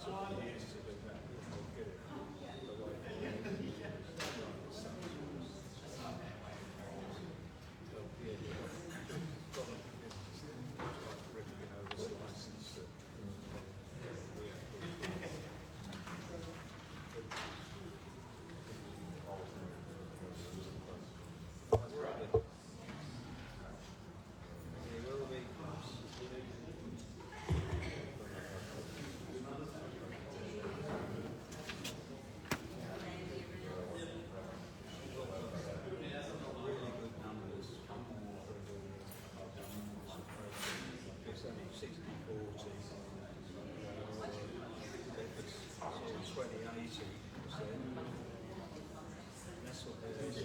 took me years to do that. I'll get it. It's only 60-40, it's 20-80%. That's what it is.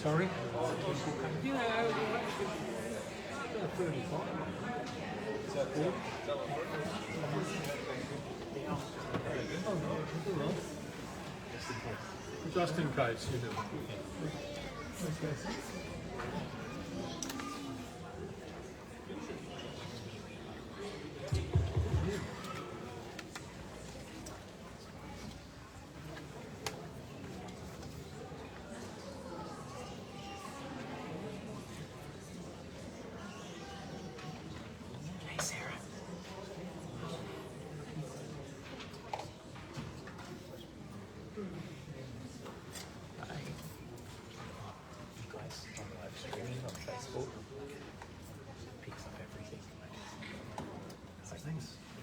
Sorry? Yeah, 35. Is that good? Oh, no, just in case, you know.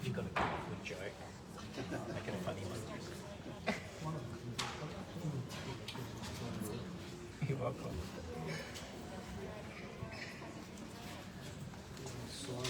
If you've got a good joke, make it a funny one. Okay. Silent.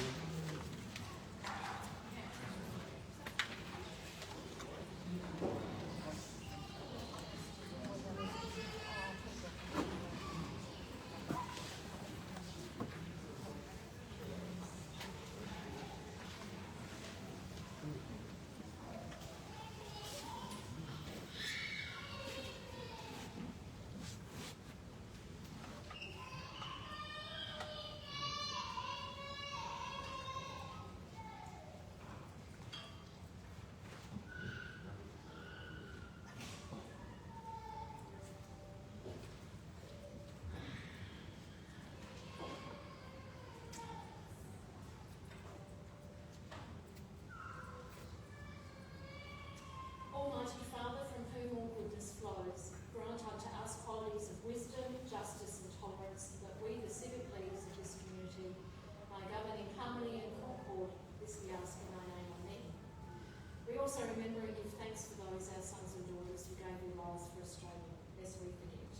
Almighty Father, from whom all goodness flows, grant unto us qualities of wisdom, justice and tolerance, that we, the civic leaders of this community, may govern in harmony and concord. This we ask in thy name, amen. We also remember and give thanks for those, our sons and daughters, who gave their lives for Australia, lest we forget.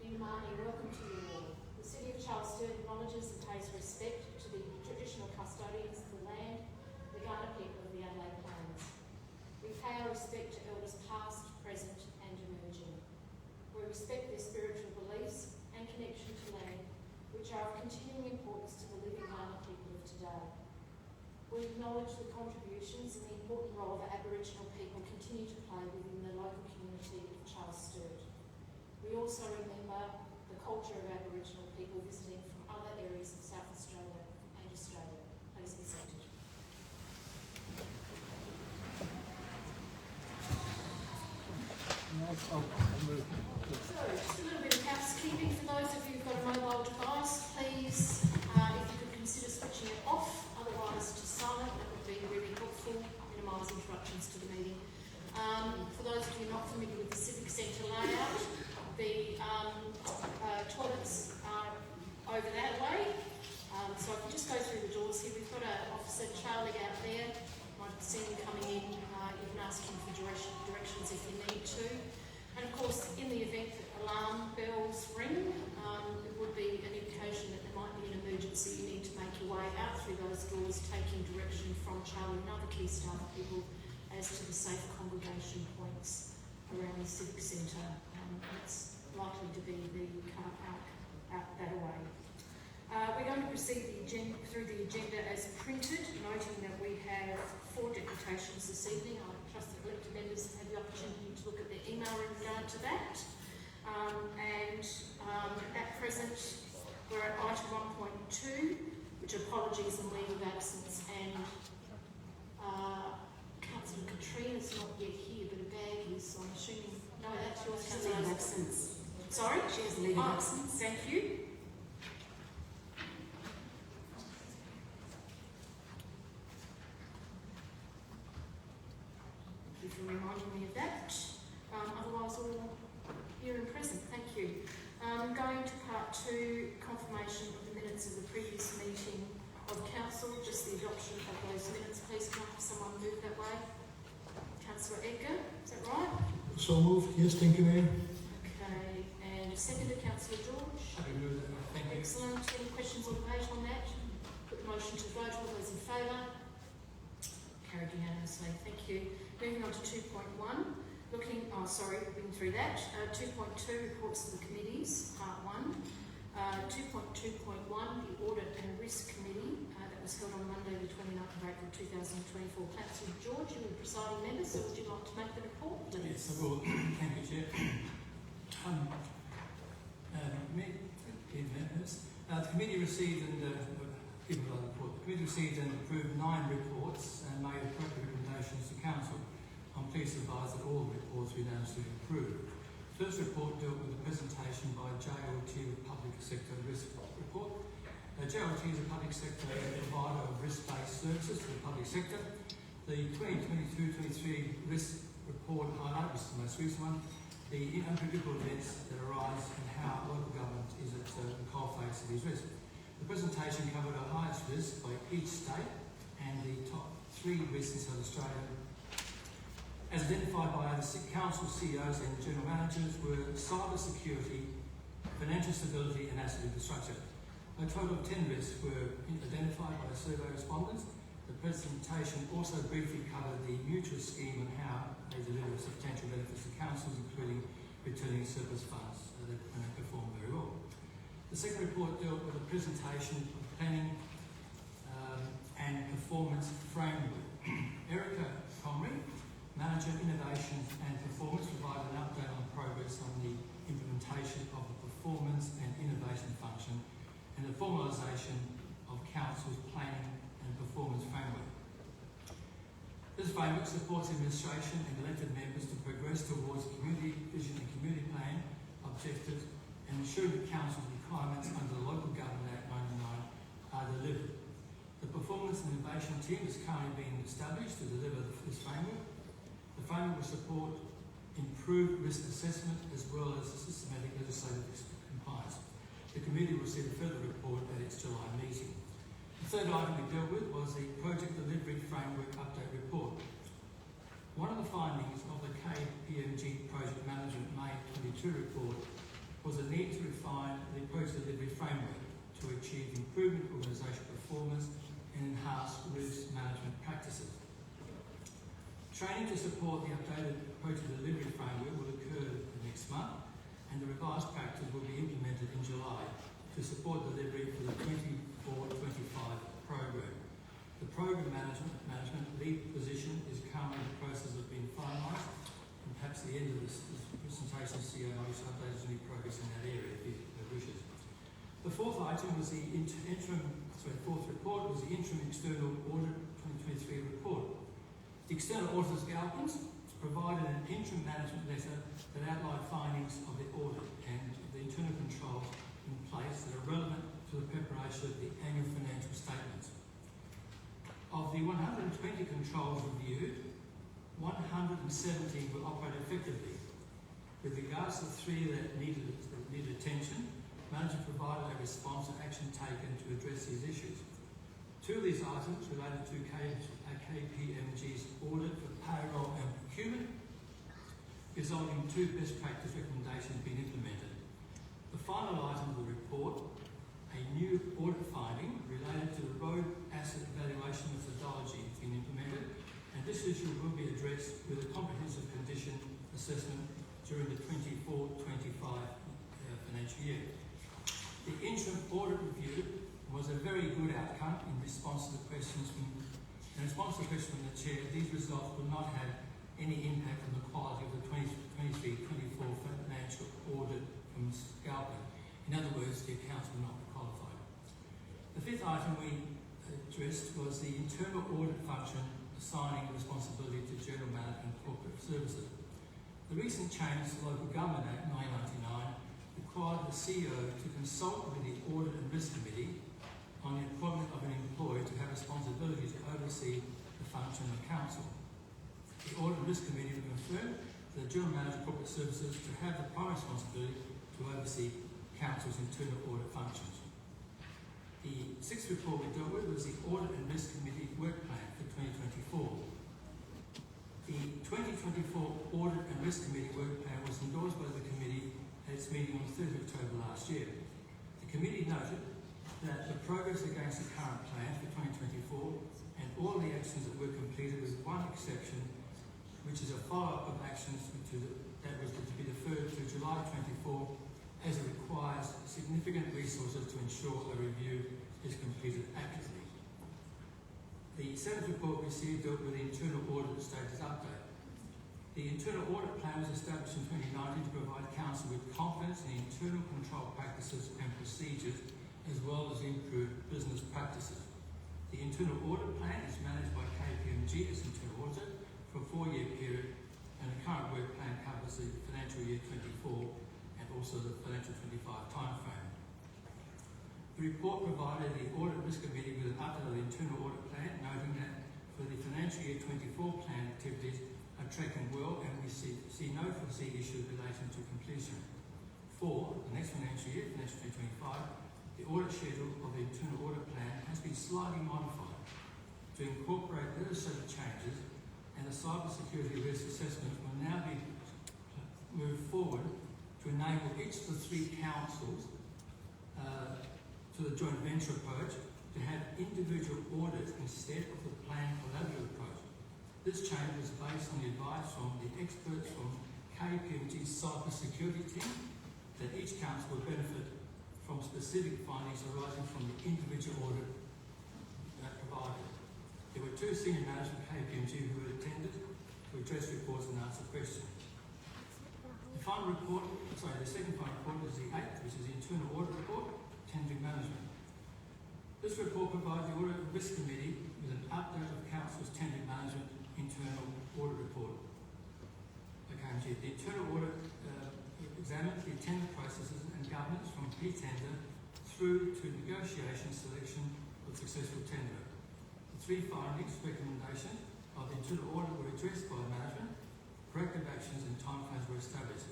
Nimani, welcome to you all. The City of Sturt acknowledges and pays respect to the traditional custodians of the land, the Kaurna people of the Adelaide Plains. We pay our respect to elders past, present and emerging. We respect their spiritual beliefs and connection to land, which are of continuing importance to the living Kaurna people of today. We acknowledge the contributions and the important role that Aboriginal people continue to play within the local community of Sturt. We also remember the culture of Aboriginal people visiting from other areas of South Australia and Australia. Please be seated. I'll move. So, just a little bit of housekeeping for those of you who've got a mobile device, please, if you could consider switching it off, otherwise to silent, that would be really helpful, minimise interruptions to the meeting. For those of you not familiar with the Civic Centre layout, the toilets are over that way. So if you just go through the doors here, we've got an officer, Charlie, out there. Might have seen him coming in. You can ask him for directions if you need to. And of course, in the event that alarm bells ring, it would be an indication that there might be an emergency. You need to make your way out through those doors, taking direction from Charlie and other key staff people as to the safe congregation points around the Civic Centre. It's likely to be the car park out that way. We're going to proceed through the agenda as printed, noting that we have 4 deputations this evening. I trust that elected members have had the opportunity to look at their email in regard to that. At present, we're at item 1.2, which are apologies and leave of absence, and Councillor Katrina's not yet here, but a bag is, so I'm assuming, no, that's yours. She has leave of absence. Sorry? She has leave of absence. Thank you. Thank you for reminding me of that. Otherwise, all here and present. Thank you. Going to part 2, confirmation of the minutes of the previous meeting of Council, just the adoption of those minutes. Please can I have someone move that way? Councillor Edgar, is that right? So moved. Yes, thank you, Mayor. Okay, and seconded, Councillor George. Happy to do that. Thank you. Excellent. Any questions or debate on that? Put the motion to vote. All those in favour? Carried unanimously. Thank you. Moving on to 2.1. Looking through that. 2.2, reports to the committees, part 1. 2.2.1, the Audit and Risk Committee, that was held on Monday the 29th of April 2024. Councillor George, you were the presiding member, so would you like to make the report? Yes, I will. Thank you, Chair. The committee received the committee received and approved 9 reports and made appropriate recommendations to Council. I'm pleased to advise that all the reports we unanimously approved. The first report dealt with the presentation by JLT of Public Sector Risk Report. JLT is a public sector provider of risk-based services to the public sector. The 2022-23 risk report highlighted, this is the most recent one, the unpredictable events that arise and how local government is at the coalface of these risks. The presentation covered the highest risk by each state and the top 3 risks in South Australia, as identified by the Council CEOs and General Managers, were cyber security, financial stability and asset infrastructure. A total of 10 risks were identified by the survey respondents. The presentation also briefly covered the mutual scheme and how they deliver substantial benefits to councils, including returning surplus funds, and they perform very well. The second report dealt with a presentation of planning and performance framework. Erica Comrie, Manager Innovations and Performance, provided an update on progress on the implementation of the performance and innovation function and the formalisation of Council's planning and performance framework. This framework supports administration and elected members to progress towards community vision and community plan objectives and ensure that Council's requirements under the Local Government Act 99 are delivered. The performance and innovation team is currently being established to deliver this framework. The framework will support improved risk assessment as well as systematic legislative compliance. The committee will receive a further report at its July meeting. The third item we dealt with was the Project Delivery Framework Update Report. One of the findings of the KPMG Project Management May 22 report was a need to refine the Project Delivery Framework to achieve improvement in organisational performance and enhance risk management practices. Training to support the updated Project Delivery Framework will occur next month, and the revised practice will be implemented in July to support delivery for the 24-25 program. The program management lead position is currently in the process of being finalised, and perhaps at the end of this presentation, CEO might update any progress in that area if he wishes. The fourth item was the fourth report was the interim external audit 2023 report. The external auditor's Galpins provided an interim management letter that outlined findings of the audit and the internal controls in place that are relevant to the preparation of the annual financial statements. Of the 120 controls reviewed, 117 will operate effectively. With regards to the 3 that needed attention, management provided a response and action taken to address these issues. 2 of these items related to KPMG's audit for payroll and procurement, resulting in 2 best practice recommendations being implemented. The final item of the report, a new audit finding related to the road asset valuation methodology being implemented, and this issue will be addressed with a comprehensive condition assessment during the 24-25 financial year. The interim audit review was a very good outcome in response to the questions from the Chair. These results will not have any impact on the quality of the 23-24 financial audit from Scalping. In other words, the accounts will not be qualified. The 5th item we addressed was the internal audit function assigning responsibility to General Management and Corporate Services. The recent change to the Local Government Act 1999 required the CEO to consult with the Audit and Risk Committee on the appointment of an employee to have responsibility to oversee the function of the council. The Audit and Risk Committee will confirm the General Manager of Corporate Services to have the primary responsibility to oversee council's internal audit functions. The 6th report we dealt with was the Audit and Risk Committee Work Plan for 2024. The 2024 Audit and Risk Committee Work Plan was endorsed by the committee at its meeting on 3rd October last year. The committee noted that the progress against the current plan for 2024 and all the actions that were completed, with one exception, which is a follow-up of actions that was to be deferred to July 24, as it requires significant resources to ensure a review is completed accurately. The 7th report received dealt with the internal audit status update. The internal audit plan was established in 2019 to provide council with confidence in internal control practices and procedures, as well as improved business practices. The internal audit plan is managed by KPMG as internal auditor for a 4-year period, and the current work plan covers the financial year 24 and also the financial 25 timeframe. The report provided the Audit and Risk Committee with an update of the internal audit plan, noting that for the financial year 24 plan activities are tracking well, and we see no foreseen issues relating to completion. For the next financial year, financial 2025, the audit schedule of the internal audit plan has been slightly modified to incorporate legislative changes, and the cyber security risk assessment will now be moved forward to enable each of the three councils to the joint venture approach to have individual audits instead of the planned collaborative approach. This change was based on the advice from the experts from KPMG's cyber security team that each council would benefit from specific findings arising from the individual audit provided. There were two senior managers from KPMG who attended to address reports and answer questions. The second final report is the 8th, which is the internal audit report, tendering management. This report provides the Audit and Risk Committee with an update of Council's tendering management internal audit report. Okay, the internal audit examines the tender processes and governance from pre-tender through to negotiation, selection of successful tender. The three findings, recommendations of the internal audit were addressed by management, corrective actions and timeframes were established.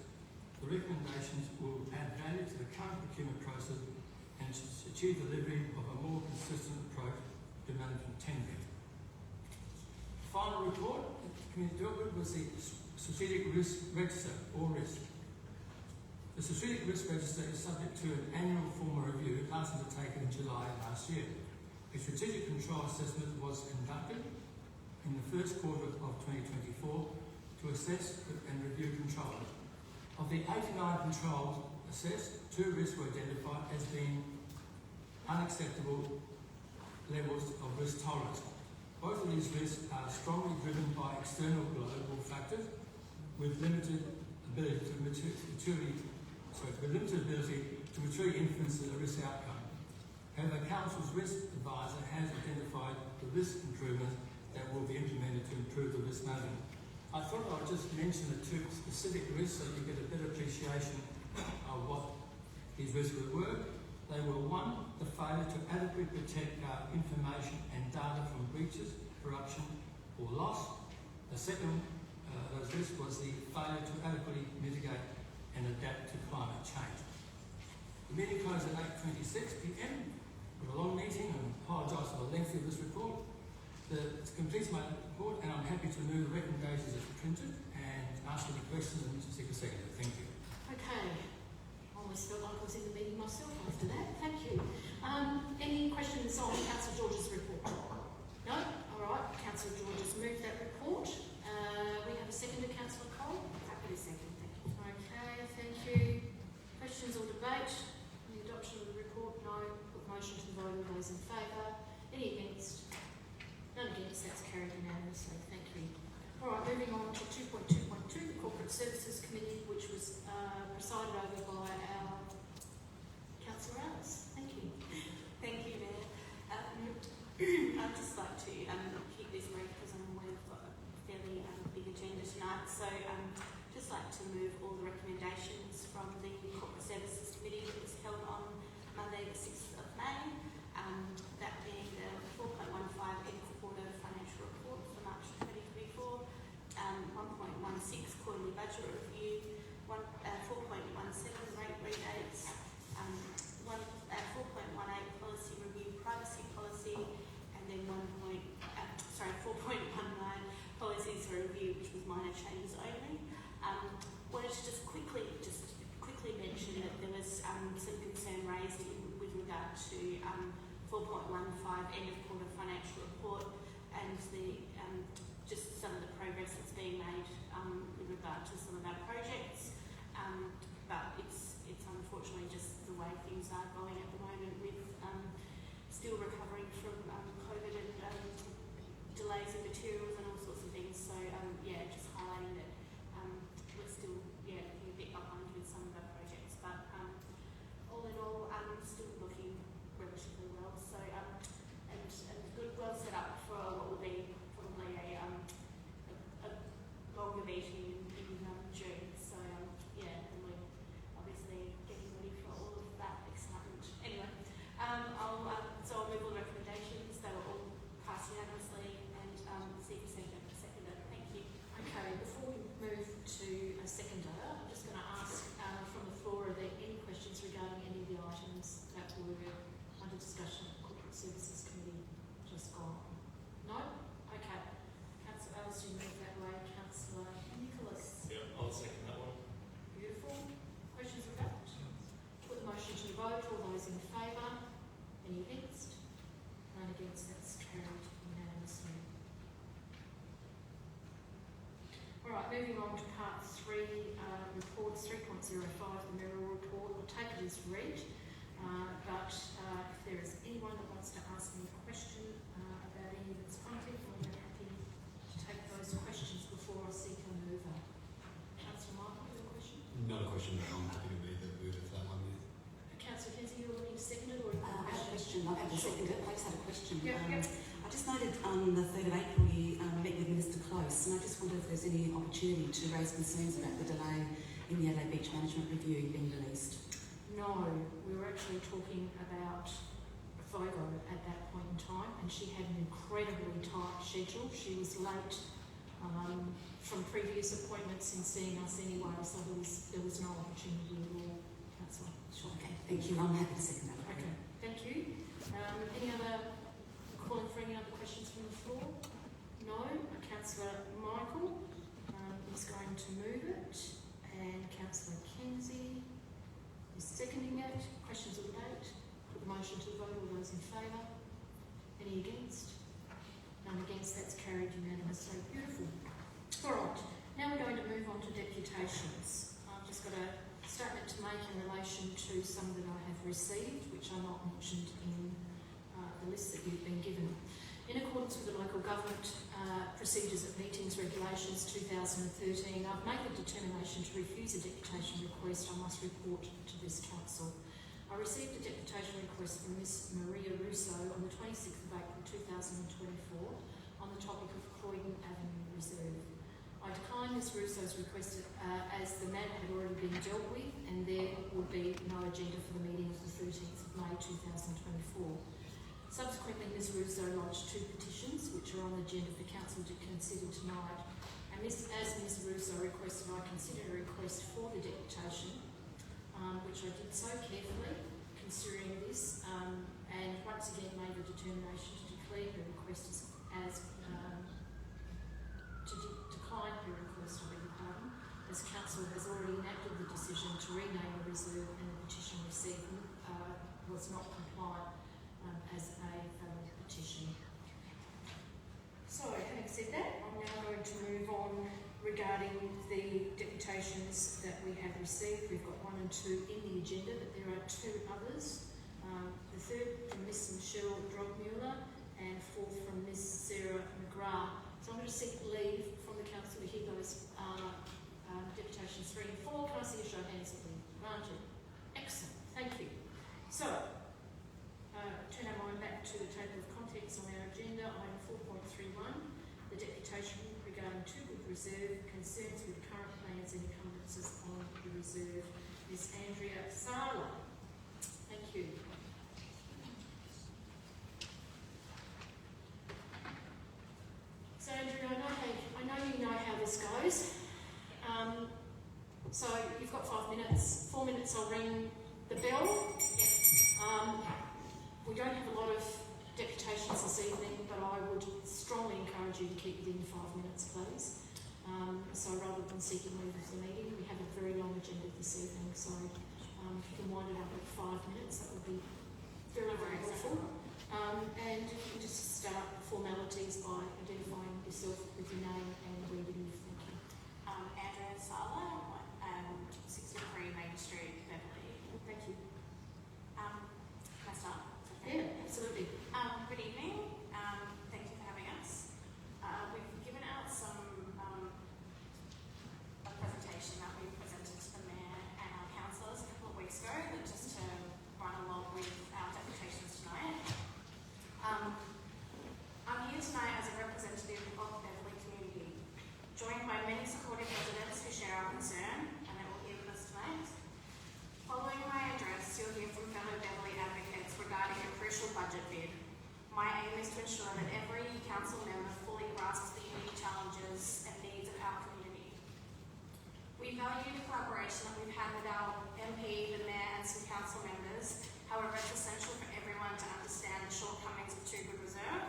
The recommendations will add value to the current procurement process and achieve delivery of a more consistent approach to management tendering. The final report that the committee dealt with was the Strategic Risk Register, or RISK. The Strategic Risk Register is subject to an annual formal review, last undertaken in July last year. A strategic control assessment was conducted in the first quarter of 2024 to assess and review control. Of the 89 controls assessed, 2 risks were identified as being unacceptable levels of risk tolerance. Both of these risks are strongly driven by external global factors with limited ability to maturely influence the risk outcome. However, Council's risk advisor has identified the risk improvements that will be implemented to improve the risk management. I thought I would just mention the 2 specific risks so you get a better appreciation of what these risks were. They were 1, the failure to adequately protect our information and data from breaches, corruption or loss. The second of those risks was the failure to adequately mitigate and adapt to climate change. The meeting closed at 8:26 p.m. with a long meeting, and I apologise for the length of this report. It completes my report, and I'm happy to move the recommendations as printed and ask any questions and seek a second. Thank you. Okay. I almost felt like I was in the meeting myself after that. Thank you. Any questions on Councillor George's report? No? All right. Councillor George has moved that report. We have a second to Councillor Cole. Happy to second, thank you. Okay, thank you. Questions or debate? The adoption of the report? No. Put motion to the vote. All those in favour? Any against? None against. That's carried unanimously. Thank you. All right, moving on to 2.2.2, the Corporate Services Committee, which was presided over by our Councillor Alice. Thank you. Thank you, Mayor. I'd just like to keep this brief because I'm aware we've got a fairly big agenda tonight. So just like to move all the recommendations from the Corporate Services Committee that was held on Monday the 6th of May, that being the 4.15 end quarter financial report for March 2024, 1.16 quarterly budget review, 4.17 rate rebates, 4.18 policy review privacy policy, and then 4.19 policies for review, which was minor changes only. Wanted to just quickly moving on to part 3, reports 3.05, the Merrill report. We'll take it as read, but if there is anyone that wants to ask me a question about any of its content, I'm more than happy to take those questions before I seek a mover. Councillor Michael, you have a question? Not a question, but I'm happy to be the mover for that one. Councillor Kinsey, you already seconded or I have a question. I've had to second it. I just had a question. Yep. I just noted on the 3rd of April you met with Minister Close, and I just wonder if there's any opportunity to raise concerns about the delay in the Adelaide Beach Management Review being released. No, we were actually talking about FOGO at that point in time, and she had an incredibly tight schedule. She was late from previous appointments in seeing us anyway, so there was no opportunity at all. That's all. Sure, okay. Thank you. I'm happy to second that. Okay, thank you. Any other, calling for any other questions from the floor? No. Councillor Michael is going to move it, and Councillor Kinsey is seconding it. Questions or debate? Put the motion to the vote. All those in favour? Any against? None against. That's carried unanimously. Beautiful. All right. Now we're going to move on to deputations. I've just got a statement to make in relation to some that I have received, which are not mentioned in the list that you've been given. In accordance with the Local Government Procedures at Meetings Regulations 2013, I've made the determination to refuse a deputation request I must report to this Council. I received a deputation request from Ms Maria Russo on the 26th of April 2024 on the topic of Croydon Avenue Reserve. I declined Ms Russo's request as the matter had already been dealt with and there would be no agenda for the meeting of the 13th of May 2024. Subsequently, Ms Russo lodged 2 petitions which are on the agenda for Council to consider tonight. And as Ms Russo requested, I considered a request for the deputation, which I did so carefully, considering this, and once again made the determination to declare her request decline her request, I beg your pardon, as Council has already enacted the decision to rename the reserve and the petition received was not compliant as a valid petition. So, having said that, I'm now going to move on regarding the deputations that we have received. We've got 1 and 2 in the agenda, but there are 2 others. The 3rd from Ms Michelle Drogmuller and 4th from Ms Sarah McGrath. So I'm going to seek leave from the Council to hear those deputations 3 and 4. Can I see a show of hands, please? Granted. Excellent. Thank you. So, turn our mind back to the table of contents on our agenda. Item 4.31, the deputation regarding Toogood Reserve, concerns with current plans and encumbrances on the reserve. Ms Andrea Sala. Thank you. So Andrea, I know you know how this goes. So you've got 5 minutes. 4 minutes I'll ring the bell. We don't have a lot of deputations this evening, but I would strongly encourage you to keep within 5 minutes, please. So rather than seeking leave of the meeting, we have a very long agenda this evening, so if you can wind it up at 5 minutes, that would be very, very helpful. And if you can just start the formalities by identifying yourself with your name and where you live. Thank you. Andrea Sala, 63 Main Street, Beverley. Thank you. Can I start? Yeah, absolutely. Good evening. Thank you for having us. We've given out a presentation that we presented to the Mayor and our councillors a couple of weeks ago, but just to run along with our deputations tonight. I'm here tonight as a representative of the Beverley community, joined by many supportive residents who share our concern and that will hear from us tonight. Following my address, you'll hear from fellow Beverley advocates regarding a crucial budget bid. My aim is to ensure that every council member fully grasps the unique challenges and needs of our community. We value the collaboration that we've had with our MP, the Mayor and some council members. However, it's essential for everyone to understand the shortcomings of Toogood Reserve,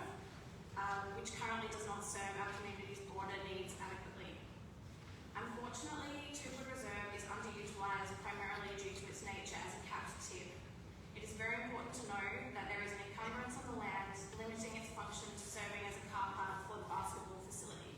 which currently does not serve our community's broader needs adequately. Unfortunately, Toogood Reserve is underutilised primarily due to its nature as a capped tip. It is very important to know that there is an encumbrance on the land limiting its function to serving as a car park for the basketball facility.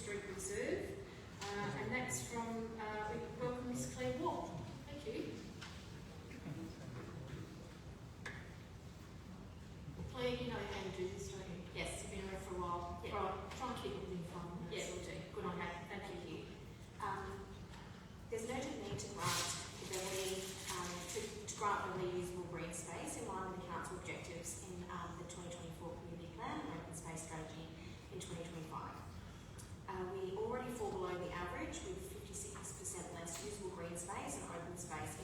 Street Reserve. And that's from, we welcome Miss Claire Wall. Thank you. Claire, you know how to do this, don't you? Yes, you've been around for a while. Yeah. Right, try and keep it within 5 minutes. Yeah, we'll do. Good on that. Thank you. There's noted need to grant to grant a reusable green space in line with the council objectives in the 2024 Community Plan and Open Space Strategy in 2025. We already fall below the average with 56% less usable green space and open space in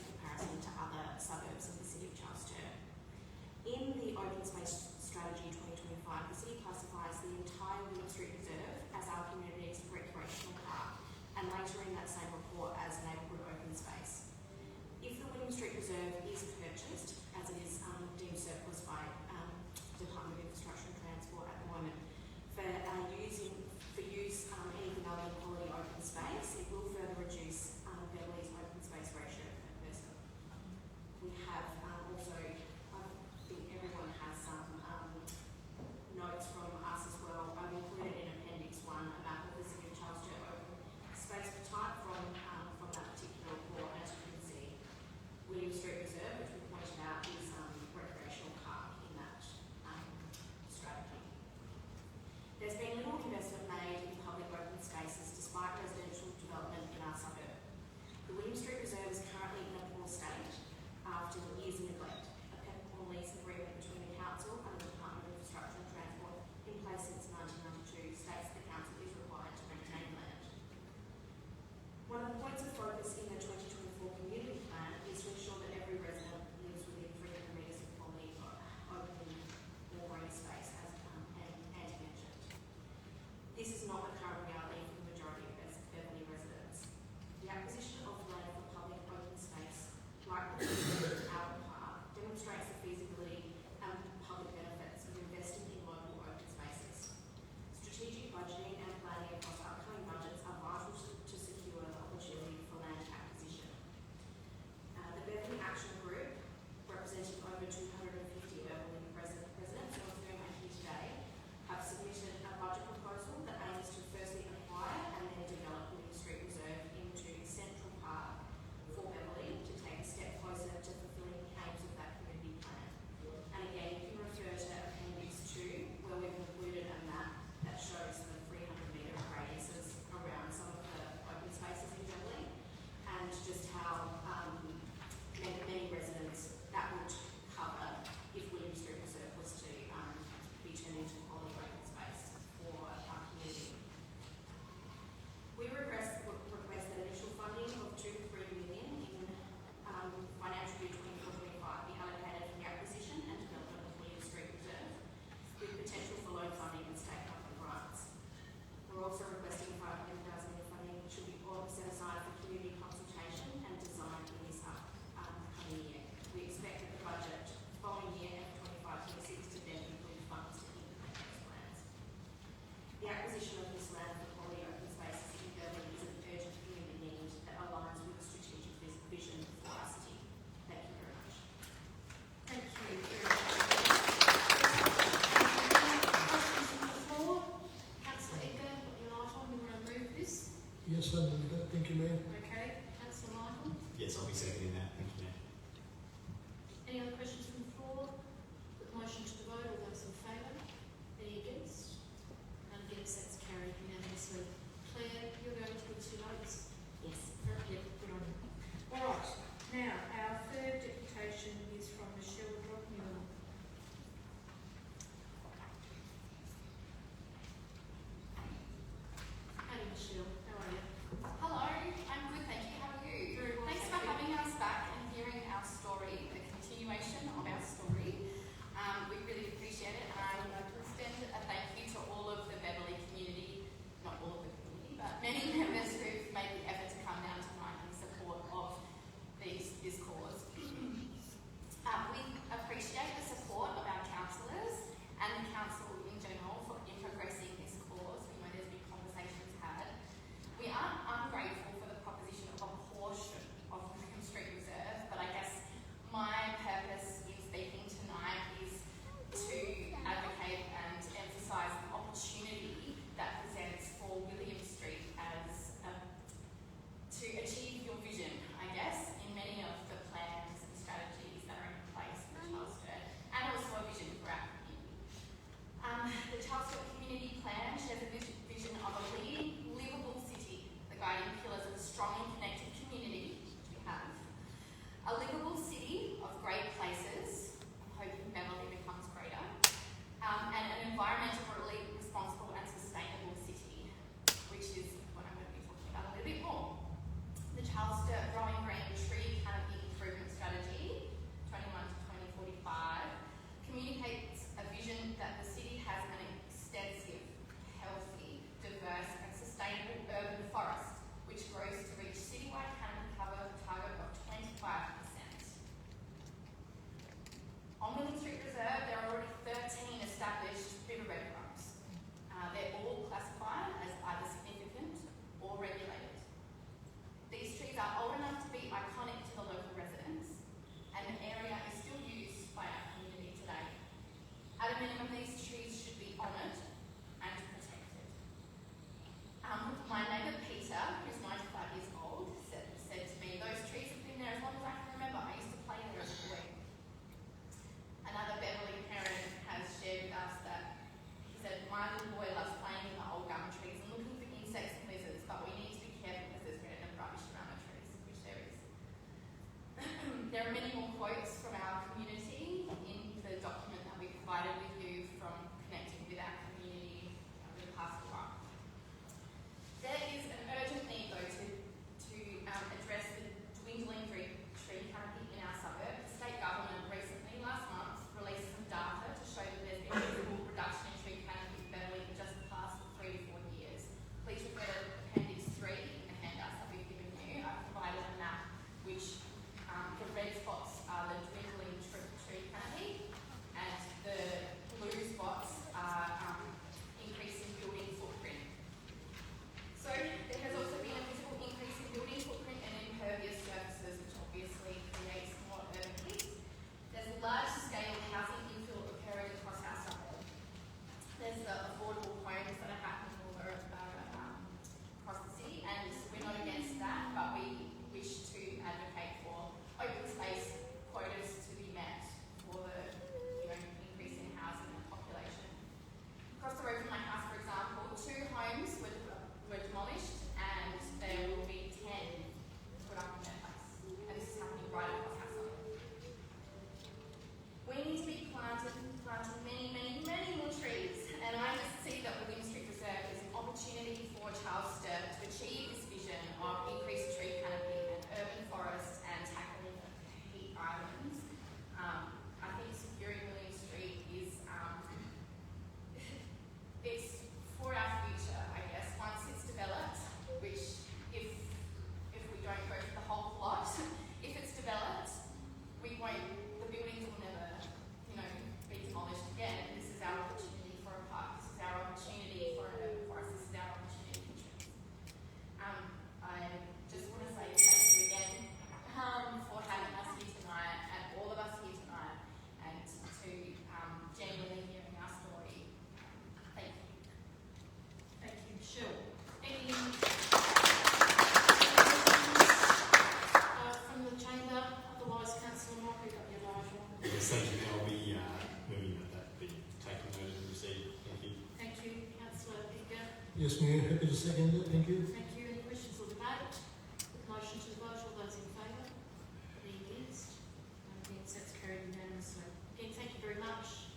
Yes, Mayor, happy to second it, thank you. Thank you. Any questions or debate? With motion to the vote, all those in favour? Any against? None against, that's carried unanimously. Again, thank you very much.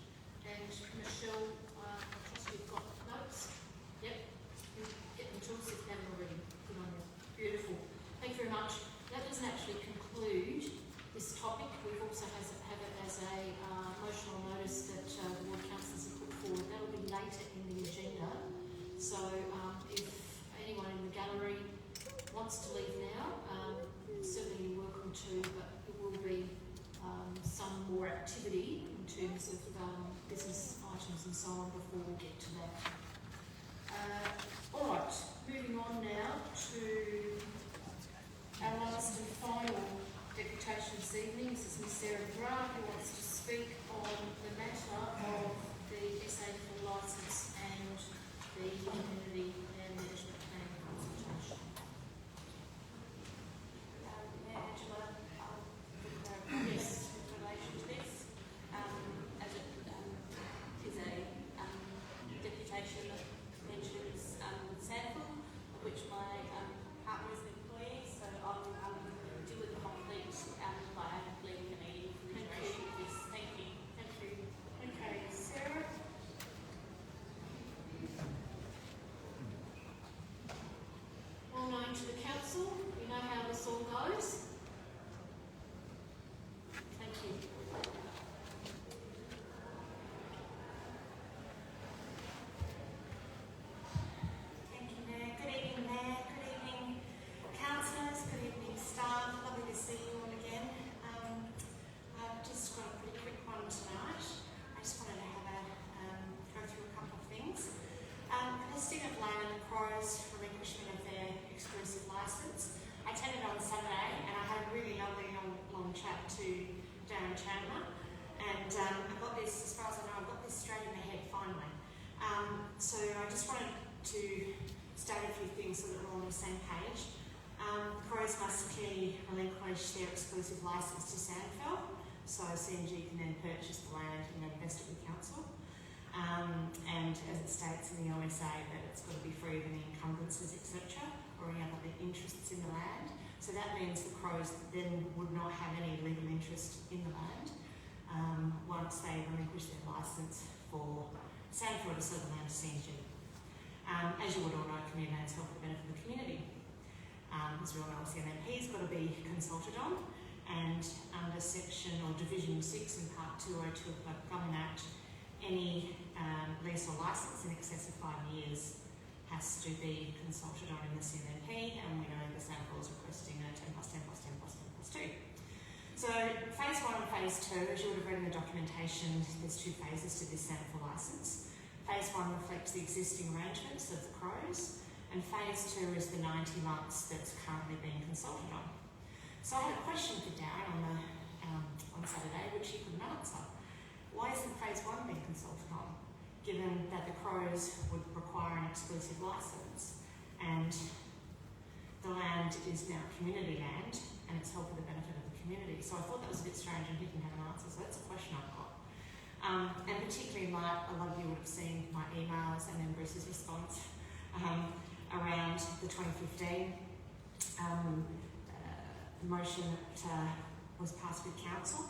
And Michelle, I trust you've got notes? Yep. You get them to us if you haven't already. Good on you. Beautiful. Thank you very much. That doesn't actually conclude this topic. We've also have it as a motion or notice that the ward councillors have put forward. That'll be later in the agenda. So if anyone in the gallery wants to leave now, certainly you're welcome to, but there will be some more activity in terms of business items and so on before we get to that. All right, moving on now to our last and final deputation this evening. This is Ms Sarah Grant, who wants to speak on the matter of the SA for licence and the community and management plan consultation. Angela, Yes. in relation to this, as it is a deputation that mentions Sandford, of which my partner is an employee, so I'll deal with the conflict by leaving the meeting for the duration of this. Thank you. Thank you. Okay, Sarah. Well known to the council. You know how this all goes. Thank you. Thank you, Mayor. Good evening, Mayor. Good evening, councillors. Good evening, staff. Lovely to see you all again. I've just got a pretty quick one tonight. I just wanted to have go through a couple of things. Listing of Lane and the Crows relinquishment of their exclusive licence. I attended on Saturday and I had a really lovely long chat to Darren Chandler, and I got this, as far as I know, I got this straight in my head finally. So I just wanted to state a few things so that we're all on the same page. Crows must clearly relinquish their exclusive licence to Sandford, so CNG can then purchase the land and then invest it with council. And as it states in the OSA that it's got to be free of any encumbrances, etc., or any other interests in the land. So that means the Crows then would not have any legal interest in the land once they relinquish their licence for Sandford to sell the land to CNG. As you would all know, community lands help for the benefit of the community. As we all know, CMMP's got to be consulted on, and under section or division 6 in part 202 of the Government Act, any lease or licence in excess of 5 years has to be consulted on in the CMMP, and we know the Sandford is requesting a 10 plus 10 plus 10 plus 10 plus 2. So phase 1 and phase 2, as you would have read in the documentation, there's 2 phases to this Sandford licence. Phase 1 reflects the existing arrangements of the Crows, and phase 2 is the 90 months that's currently being consulted on. So I had a question for Darren on Saturday, which he couldn't answer. Why isn't phase 1 being consulted on, given that the Crows would require an exclusive licence and the land is now community land and it's held for the benefit of the community? So I thought that was a bit strange and he didn't have an answer, so that's a question I've got. And particularly a lot of you would have seen my emails and then Bruce's response around the 2015 motion that was passed with council.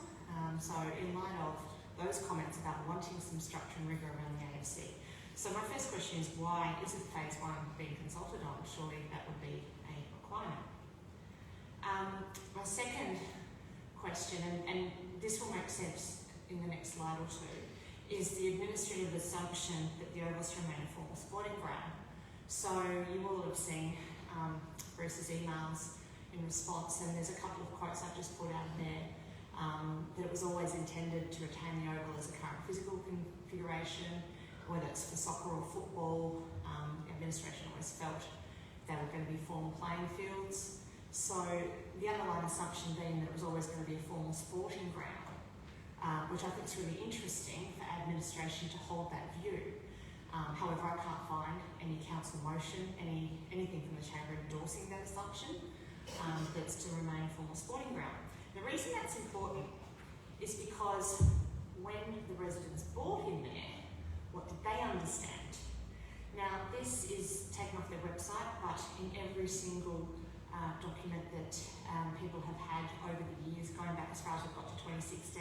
So in light of those comments about wanting some structure and rigour around the AFC. So my first question is, why isn't phase 1 being consulted on? Surely that would be a requirement. My second question, and this will make sense in the next slide or two, is the administrative assumption that the ovals remain a formal sporting ground. So you will have seen Bruce's emails in response, and there's a couple of quotes I've just put out there. That it was always intended to retain the oval as a current physical configuration, whether it's for soccer or football. Administration always felt they were going to be formal playing fields. So the underlying assumption being that it was always going to be a formal sporting ground, which I think is really interesting for administration to hold that view. However, I can't find any council motion, anything from the chamber endorsing that assumption, that's to remain a formal sporting ground. The reason that's important is because when the residents bought in there, what did they understand? Now, this is every single document that people have had over the years, going back as far as we've got to 2016,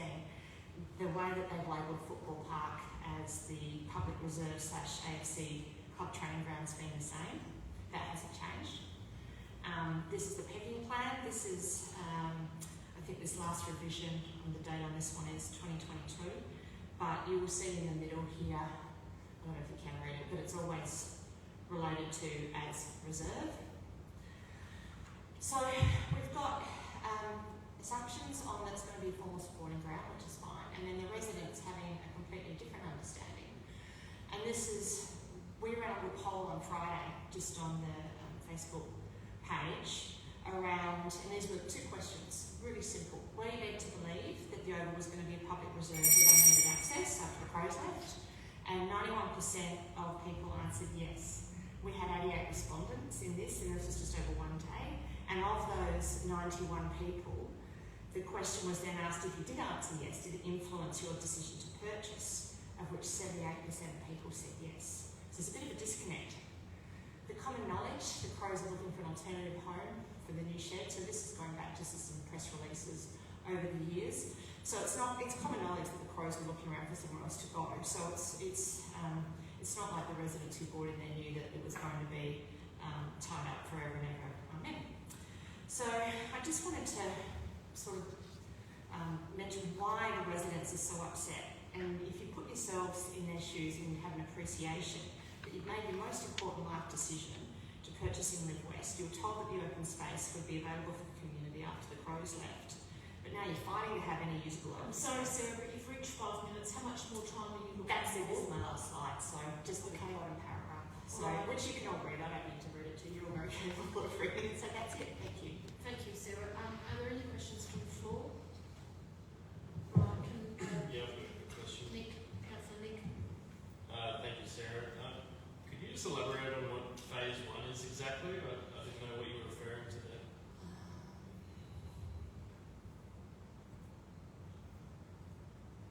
the way that they've labelled Football Park as the public reserve / AFC club training grounds being the same. That hasn't changed. This is the pegging plan. This is, I think this last revision on the date on this one is 2022, but you will see in the middle here, I don't know if you can read it, but it's always related to as reserve. So we've got assumptions on that it's going to be a formal sporting ground, which is fine, and then the residents having a completely different understanding. And this is, we ran a poll on Friday just on the Facebook page around, and these were 2 questions, really simple. Were you led to believe that the Oval was going to be a public reserve with unlimited access after the Crows left? And 91% of people answered yes. We had 88 respondents in this, and this was just over one day. And of those 91 people, the question was then asked, if you did answer yes, did it influence your decision to purchase? Of which 78% of people said yes. So there's a bit of a disconnect. The common knowledge, the Crows are looking for an alternative home for the new shed. So this is going back to some press releases over the years. So it's common knowledge that the Crows are looking around for somewhere else to go. So it's not like the residents who bought in there knew that it was going to be tied up forever and ever. Amen. So I just wanted to sort of mention why the residents are so upset. And if you put yourselves in their shoes and you have an appreciation that you've made your most important life decision to purchase in Live West, you're told that the open space would be available for the community after the Crows left. But now you're fighting to have any usable I'm open sorry, space. Sarah, but you've reached 5 minutes. How much more time are you looking That's it, for? this is my last slide, so just the bottom paragraph. So, Right. which you can all read, I don't need to read it to you, you're all very capable of reading it, so that's it, thank you. Thank you, Sarah. Are there any questions from the floor? Right, Yeah, I've got a question. Nick, Councillor Nick. Thank you, Sarah. Could you just elaborate on what phase 1 is exactly? I didn't know what you were referring to there.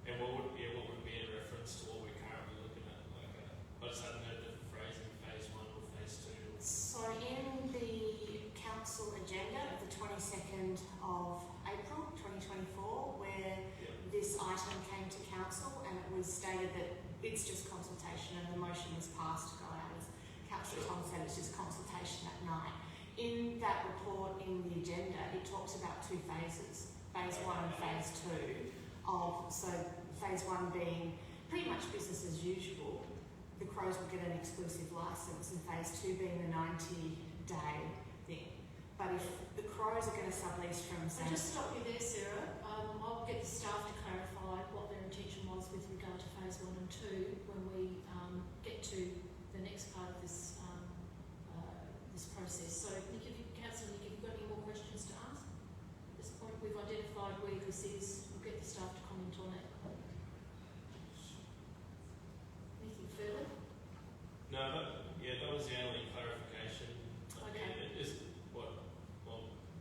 And what would be in reference to what we're currently looking at? Like, I just hadn't heard the phrasing phase 1 or phase 2. So in the council agenda of the 22nd of April 2024, where this item came to council and it was stated that it's just consultation and the motion was passed to go out, as Councillor Tom said, it's just consultation that night. In that report in the agenda, it talks about 2 phases, phase 1 and phase 2 so phase 1 being pretty much business as usual. The Crows will get an exclusive licence, and phase 2 being the 90-day thing. But if the Crows are going to sublease from... I'll just stop you there, Sarah. I'll get the staff to clarify what their intention was with regard to phase 1 and 2 when we get to the next part of this this process. So, Councillor Nick, have you got any more questions to ask? At this point, we've identified where this is. We'll get the staff to comment on it. Anything further? No, that was the only clarification. Okay. It is what?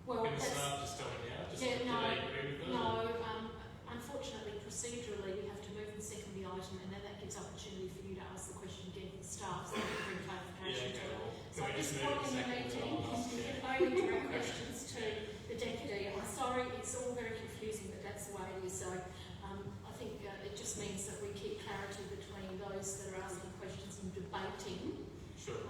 Well, can the that's... staff just tell me now? Just Yeah, do no, they agree with that? No, unfortunately, procedurally, we have to move and second the item, and then that gives opportunity for you to ask the question again to the staff, so we can bring clarification to it. So Can at we this just point move in the it meeting, second you can only direct questions to the deputy. I'm sorry, it's all very confusing, but that's the way it is. So I think it just means that we keep clarity between those that are asking questions and debating Sure.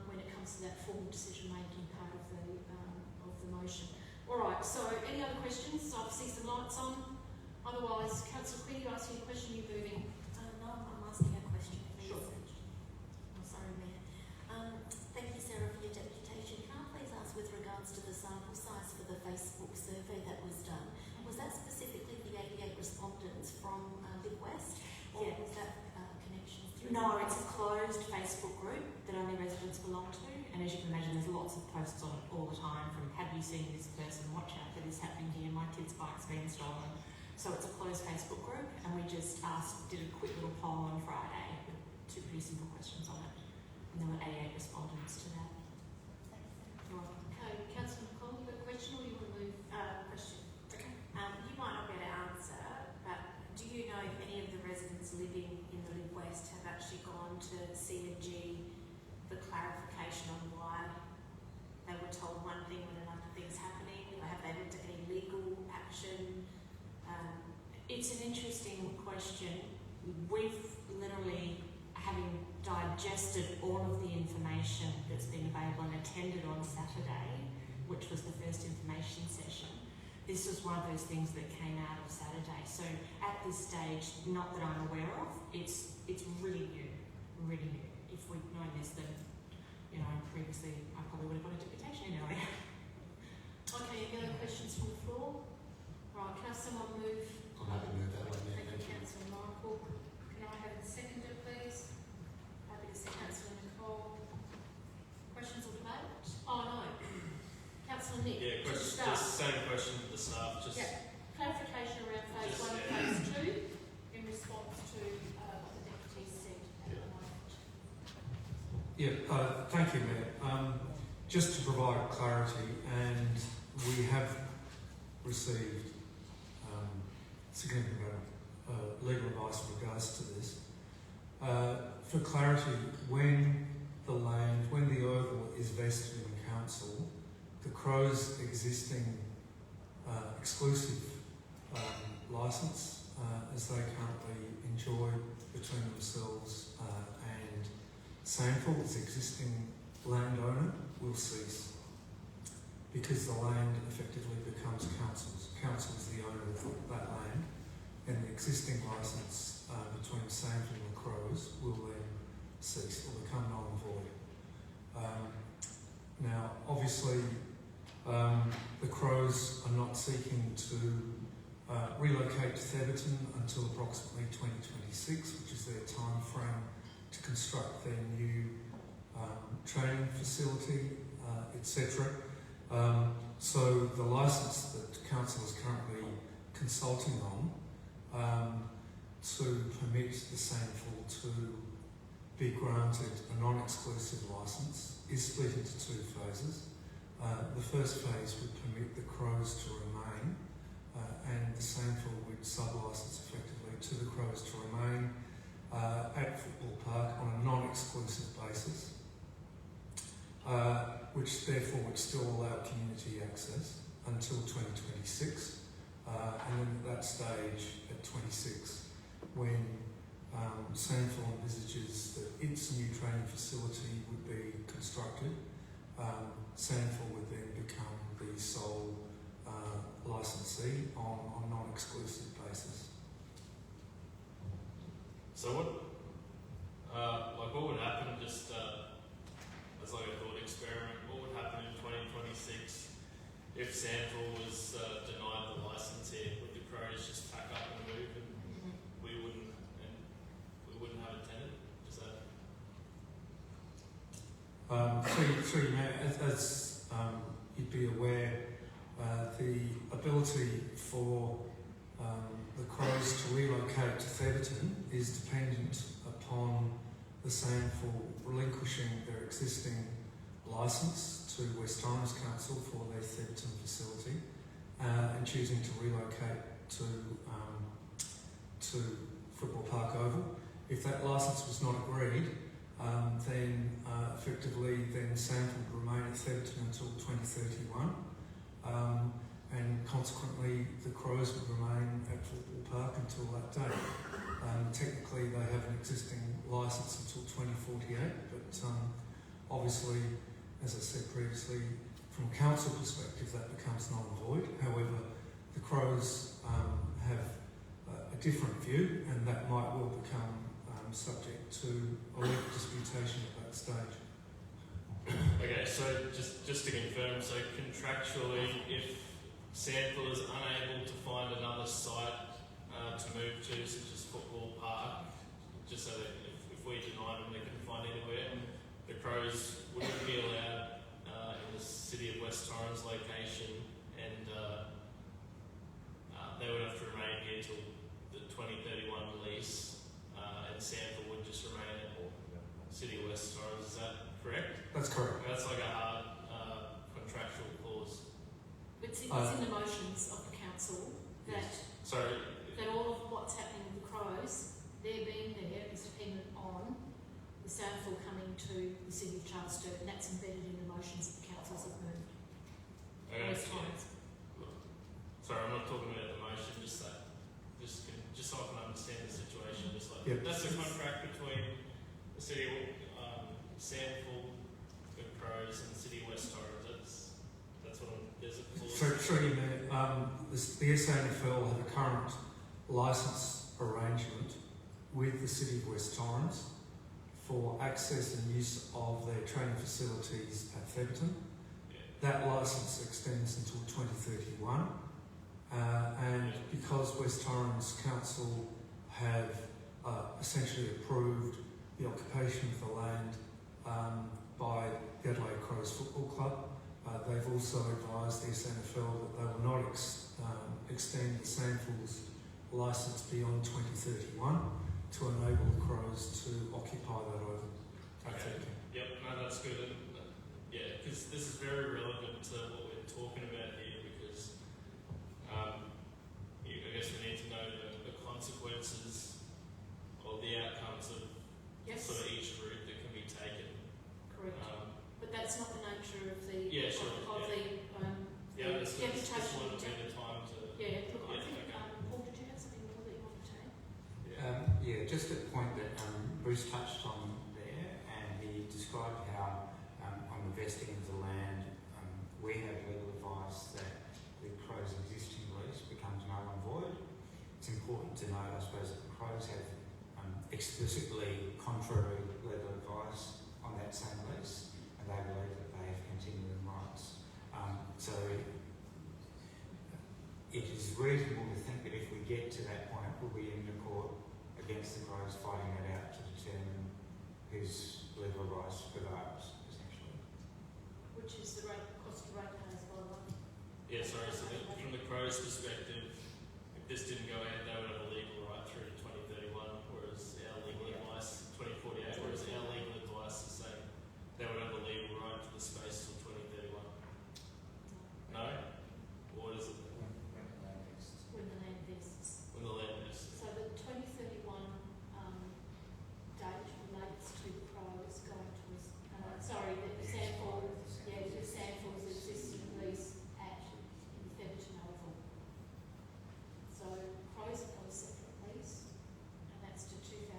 when it comes to that formal decision-making part of the motion. All right, so any other questions? I see some lights on. Otherwise, Councillor Quinn, you asking a question, you're moving. No, I'm asking a question, please. Sure. I'm sorry, Mayor. Thank you, Sarah, for your deputation. Can I please ask, with regards to the sample size for the Facebook survey that was done, was that specifically the 88 respondents from Live West, or was that connection through? No, it's a closed Facebook group that only residents belong to, and as you can imagine, there's lots of posts on it all the time from have you seen this person, watch out for this happening here, my kid's bike's being stolen. So it's a closed Facebook group, and we just did a quick little poll on Friday with 2 pretty simple questions on it, and there were 88 respondents to that. You're welcome. Okay, Councillor McCall, you got a question or you want to move? Question. Okay. You might not be able to answer, but do you know if any of the residents living in the Live West have actually gone to C&G for clarification on why they were told we've literally, having digested all of the information that's been available and attended on Saturday, which was the first information session, this was one of those things that came out of Saturday. So at this stage, not that I'm aware of, it's really new, really new. If we'd known this, then, you know, previously I probably would have got a deputation in earlier. Okay, any other questions from the floor? Right, can I have someone move? I'm happy to move that one, yeah. Thank you, Councillor Michael. Can I have it seconded, please? Happy to see Councillor Nicole. Questions or debate? Oh, no. Councillor Nick. Yeah, to question, start. just same question to the staff. Just Yeah. Clarification around phase Just, 1 and yeah. phase 2 in response to what the deputy said at the moment. Yeah, thank you, Mayor. Just to provide clarity, and we have received significant legal advice in regards to this. For clarity, when the oval is vested in council, the Crow's existing exclusive licence, as they currently enjoy between themselves and Sandford, as existing landowner, will cease because the land effectively becomes council's. Council is the owner of that land, and the existing licence between Sandford and the Crows will then cease or become null and void. Now, obviously, the Crows are not seeking to relocate to Theberton until approximately 2026, which is their time frame to construct their new training facility, etc. So the licence that council is currently consulting on to permit the Sandford to be granted a non-exclusive licence is split into two phases. The first phase would permit the Crows to remain, and the Sandford would sub-licence effectively to the Crows to remain at Football Park on a non-exclusive basis, which therefore would still allow community access until 2026, and then at that stage, at 26, when Sandford envisages that its new training facility would be constructed, Sandford would then become the sole licensee on a non-exclusive basis. so what would happen just as like a thought experiment? What would happen in 2026 if Sandford was denied the license here? Would the Crows just pack up and move, and we wouldn't have a tenant? Is that Through Mayor, as you'd be aware, the ability for the Crows to relocate to Theberton is dependent upon the Sandford relinquishing their existing licence to West Tigers Council for their Theberton facility and choosing to relocate to Football Park Oval. If that licence was not agreed, then effectively Sandford would remain at Theberton until 2031, and consequently the Crows would remain at Football Park until that date. Technically they have an existing licence until 2048, but obviously, as I said previously, from a council perspective that becomes null and void. However, the Crows have a different view, and that might well become subject to a legal disputation at that stage. okay? So just to confirm, so contractually, if Sandford is unable to find another site to move to, such as Football Park, just so that if we deny them, they couldn't find anywhere, the Crows wouldn't be allowed in the City of West Torrens location, and they would have to remain here till the 2031 lease, and Sandford would just remain at City of West Torrens. Is that correct? That's correct. That's like a hard contractual clause. It's in the motions of the council that Sorry. that all of what's happening with the Crows, their being there is dependent on the Sandford coming to the City of Sturt, and that's embedded in the motions that the councils have moved. Okay. Most times. Sorry, I'm not talking about the motion. Just so I can understand the situation. Just like Yep. That's the contract between the City of Sandford, Good Crows, and the City of West Torrens. That's what there's a clause. Through you, Mayor, the SANFL have a current licence arrangement with the City of West Torrens for access and use of their training facilities at Theberton. That licence extends until 2031, and because West Torrens Council have essentially approved the occupation of the land by the Adelaide Crows Football Club, they've also advised the SANFL that they will not extend the SANFL's licence beyond 2031 to enable the Crows to occupy that over. Okay. Yep, no, that's good. And, yeah, because this is very relevant to what we're talking about here, because I guess we need to know the consequences or the outcomes of Yes, sort of each route that can be taken. correct. But that's not the nature of the Yeah, sure, of Yeah, the this deputation. would be the time to. Yeah, look, I Yeah, think okay. Paul, did you have something more that you wanted to add? Yeah, just a point that Bruce touched on there, and he described how on the vesting of the land, we have legal advice that the Crows' existing lease becomes null and void. It's important to note, I suppose, that the Crows have explicitly contrary legal advice on that same lease, and they believe that they have continuing rights. So it is reasonable to think that if we get to that point, we'll be in the court against the Crows fighting it out to determine whose legal rights prevails, essentially. Which is the rate, cost of ratepayers, by the way. Yeah, sorry, so from the Crows' perspective, if this didn't go ahead, they would have a legal right through to 2031, whereas our legal advice, 2048, whereas our legal advice is saying they would have a legal right to the space till 2031. No? Or what is it? When the land vests. When the land is. So the 2031 date relates to the Crows going to, the Sandford, the Sandford's existing lease at the Theberton Oval. So Crows have got a separate lease, and that's to 2048,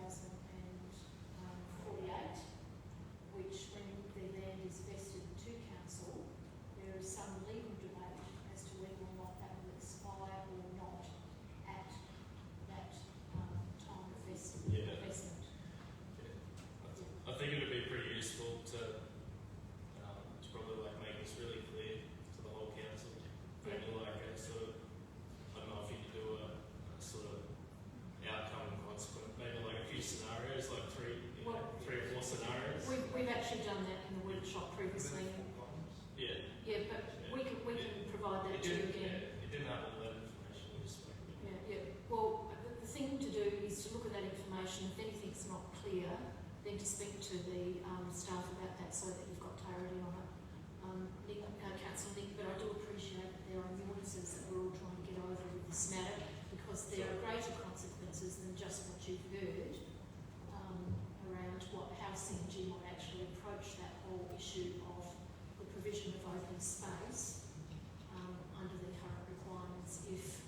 which when the land is vested to council, there is some legal debate as to whether or not that will expire or not at that time of investment. Yeah. I think it would be pretty useful to probably like make this really clear to the whole council. Maybe like a sort of, I don't know if you could do a sort of outcome and consequence, maybe like a few scenarios, like three or four scenarios. We've actually done that in the workshop previously. Yeah. Yeah, but we can provide that to you again. It didn't have all that information. We just Yeah. Well, the thing to do is to look at that information. If anything's not clear, then to speak to the staff about that so that you've got clarity on it. Councillor Nick, but I do appreciate that there are nuances that we're all trying to get over with this matter, because there are greater consequences than just what you've heard around how CNG might actually approach that whole issue of the provision of open space under the current requirements if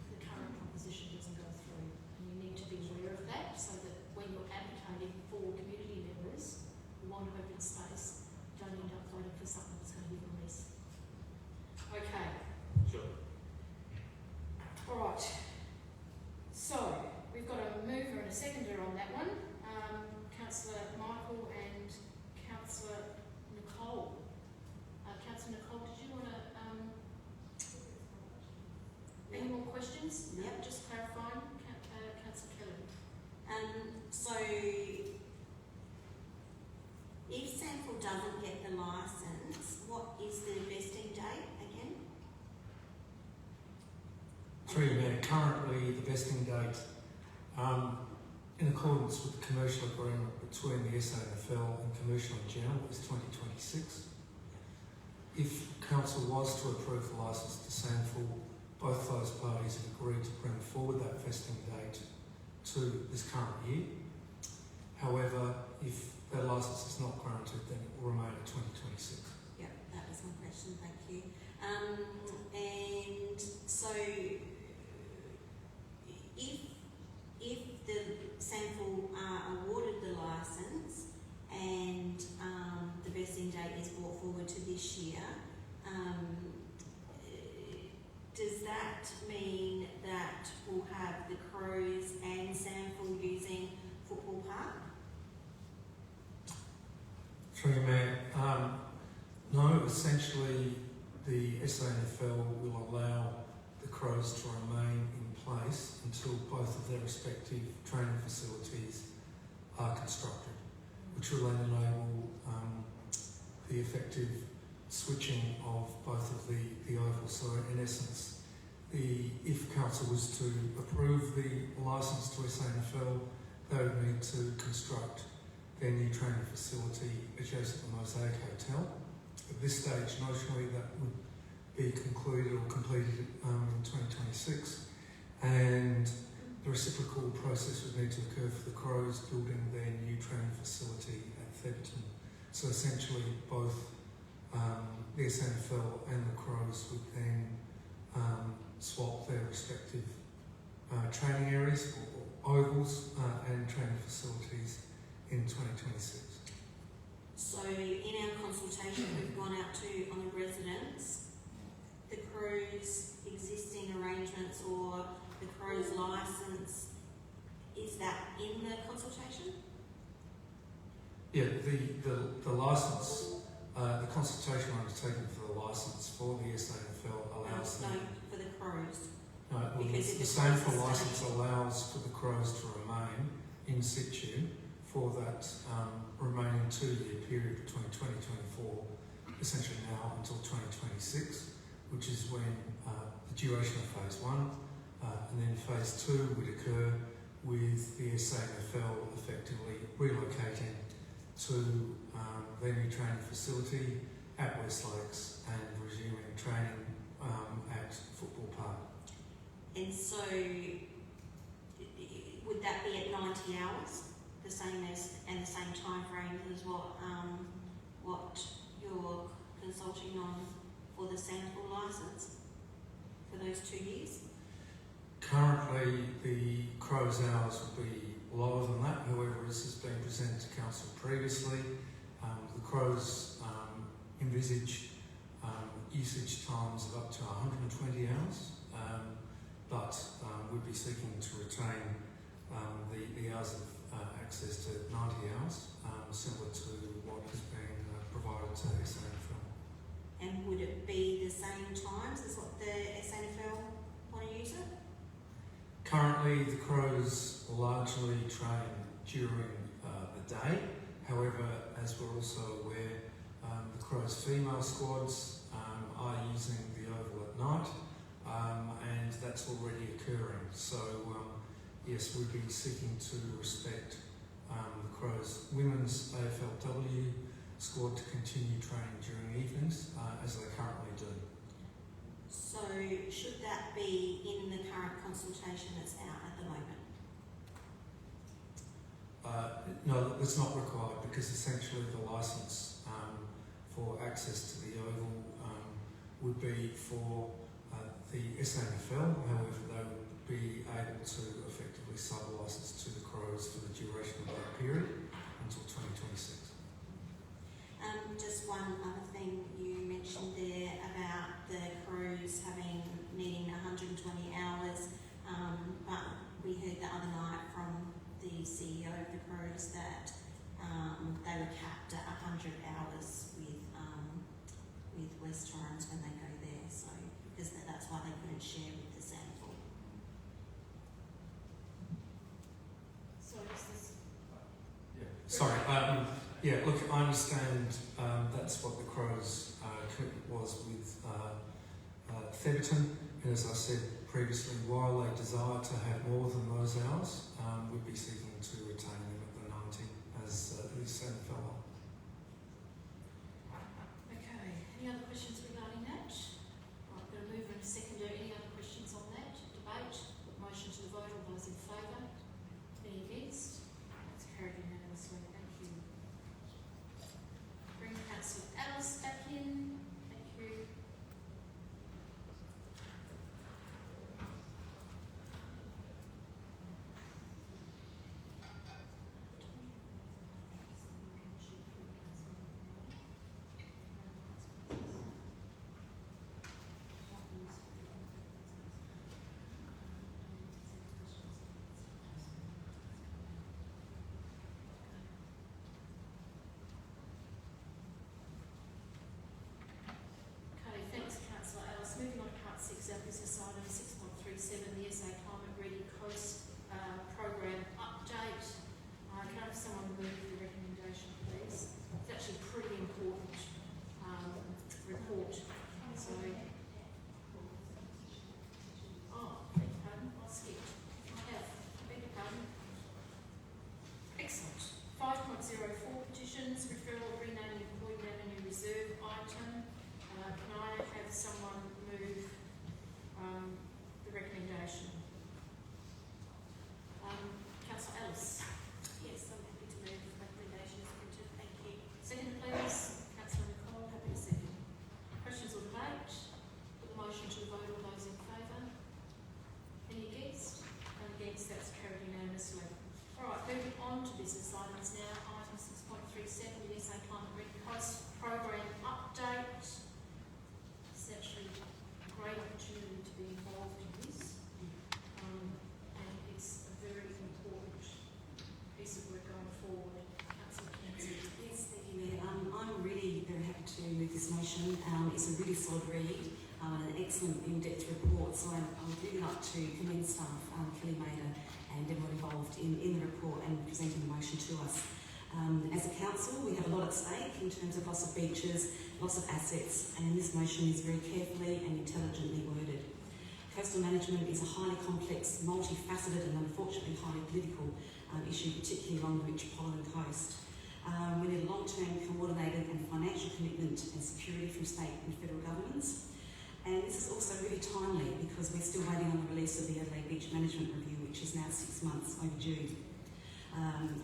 the current proposition doesn't go through. And you need to be aware of that so that when you're advocating for community members who want open space, don't end up voting for something that's going to give them less. Okay. Sure. All right. So we've got a mover and a seconder on that one. Councillor Michael and Councillor Nicole. Councillor Nicole, did you want to? Any more questions? Yep. Just clarifying, Councillor Kelly. So if Sandford doesn't get the licence, what is the vesting date again? Through you, Mayor, currently the vesting date, in accordance with the commercial agreement between the SANFL and commercial in general, is 2026. If council was to approve the licence to Sandford, both those parties have agreed to bring forward that vesting date to this current year. However, if that licence is not granted, then it will remain at 2026. Yeah, that was my question, thank you. And so if Through you, Mayor. No, essentially the SANFL will allow the Crows to remain in place until both of their respective training facilities are constructed, which will then enable the effective switching of both of the ovals. So in essence, if council was to approve the licence to SANFL, they would need to construct their new training facility adjacent to the Mosaic Hotel. At this stage, notionally, that would be concluded or completed in 2026, and the reciprocal process would need to occur for the Crows building their new training facility at Theberton. So essentially, both the SANFL and the Crows would then swap their respective training areas or ovals and training facilities in 2026. So in our consultation we've gone out to on the residents, the Crows' existing arrangements or the Crows' licence, is that in the consultation? Yeah, the licence, the consultation undertaken for the licence for the SANFL allows No, them. for the Crows. No, well, Because the if same the for Crows licence stay- allows for the Crows to remain in situ for that remaining 2-year period between 2024, essentially now until 2026, which is when the duration of phase 1, and then phase 2 would occur with the SANFL effectively relocating to their new training facility at West Lakes and resuming training at Football Park. And so would that be at 90 hours, the same as and the same time frame as what you're consulting on for the SANFL licence for those 2 years? Currently, the Crows' hours will be lower than that. However, this has been presented to Council previously. The Crows envisage usage times of up to 120 hours, but we'd be seeking to retain the hours of access to 90 hours, similar to what has been provided to SANFL. And would it be the same times as what the SANFL want to use it? Currently, the Crows largely train during the day. However, as we're also aware, the Crows' female squads are using the oval at night, and that's already occurring. So, yes, we'd be seeking to respect the Crows' women's AFLW squad to continue training during evenings, as they currently do. So should that be in the current consultation that's out at the moment? No, that's not required, because essentially the licence for access to the oval would be for the SANFL. However, they would be able to effectively sub-licence to the Crows for the duration of that period until 2026. Just one other thing you mentioned there about the Crows needing 120 hours, but we heard the other night from the CEO of the Crows that they were capped at 100 hours with West Torrens when they go there, so because that's why they couldn't share with the SANFL. So is this Sorry, yeah, look, I understand that's what the Crows was with Theberton, and as I said previously, while they desire to have more than those hours, we'd be seeking to retain them at the 90 as the SANFL. okay? Any other questions regarding that? Right, I'm going to move in a second. Any other questions on that debate? Put motion to the vote. All those in favour? Any against? That's carried unanimously. Thank you. Bring Councillor Alice back in. Thank you. business items now. Item 6.37, the SA Climate Red Coast Program update. It's actually a great opportunity to be involved in this, and it's a very important piece of work going forward. Councillor Kenzie. Yes, thank you, Mayor. I'm really very happy to move this motion. It's a really solid read, an excellent in-depth report, so I would really like to commend staff, Kelly Mader and everyone involved in the report and presenting the motion to us. As a council, we have a lot at stake in terms of loss of beaches, loss of assets, and this motion is very carefully and intelligently worded. Coastal management is a highly complex, multifaceted and unfortunately highly political issue, particularly along the metropolitan coast. We need a long-term, coordinated and financial commitment and security from state and federal governments. And this is also really timely because we're still waiting on the release of the Adelaide Beach Management Review, which is now 6 months overdue.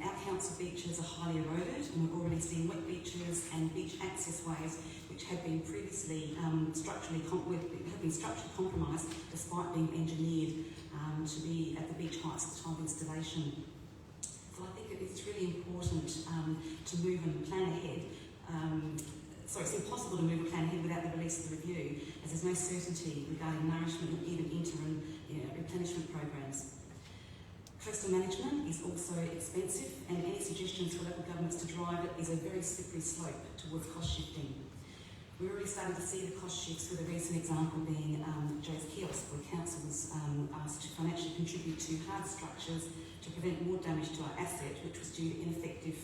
Our council beaches are highly eroded, and we're already seeing wet beaches and beach access ways which have been previously structurally compromised despite being engineered to be at the beach heights at the time of installation. So I think it's really important to move and plan ahead. It's impossible to move a plan ahead without the release of the review, as there's no certainty regarding nourishment and even interim replenishment programs. Coastal management is also expensive, and any suggestions for local governments to drive it is a very slippery slope towards cost shifting. We're already starting to see the cost shifts, with a recent example being Joe's Kiosk, where council was asked to financially contribute to hard structures to prevent more damage to our asset, which was due to ineffective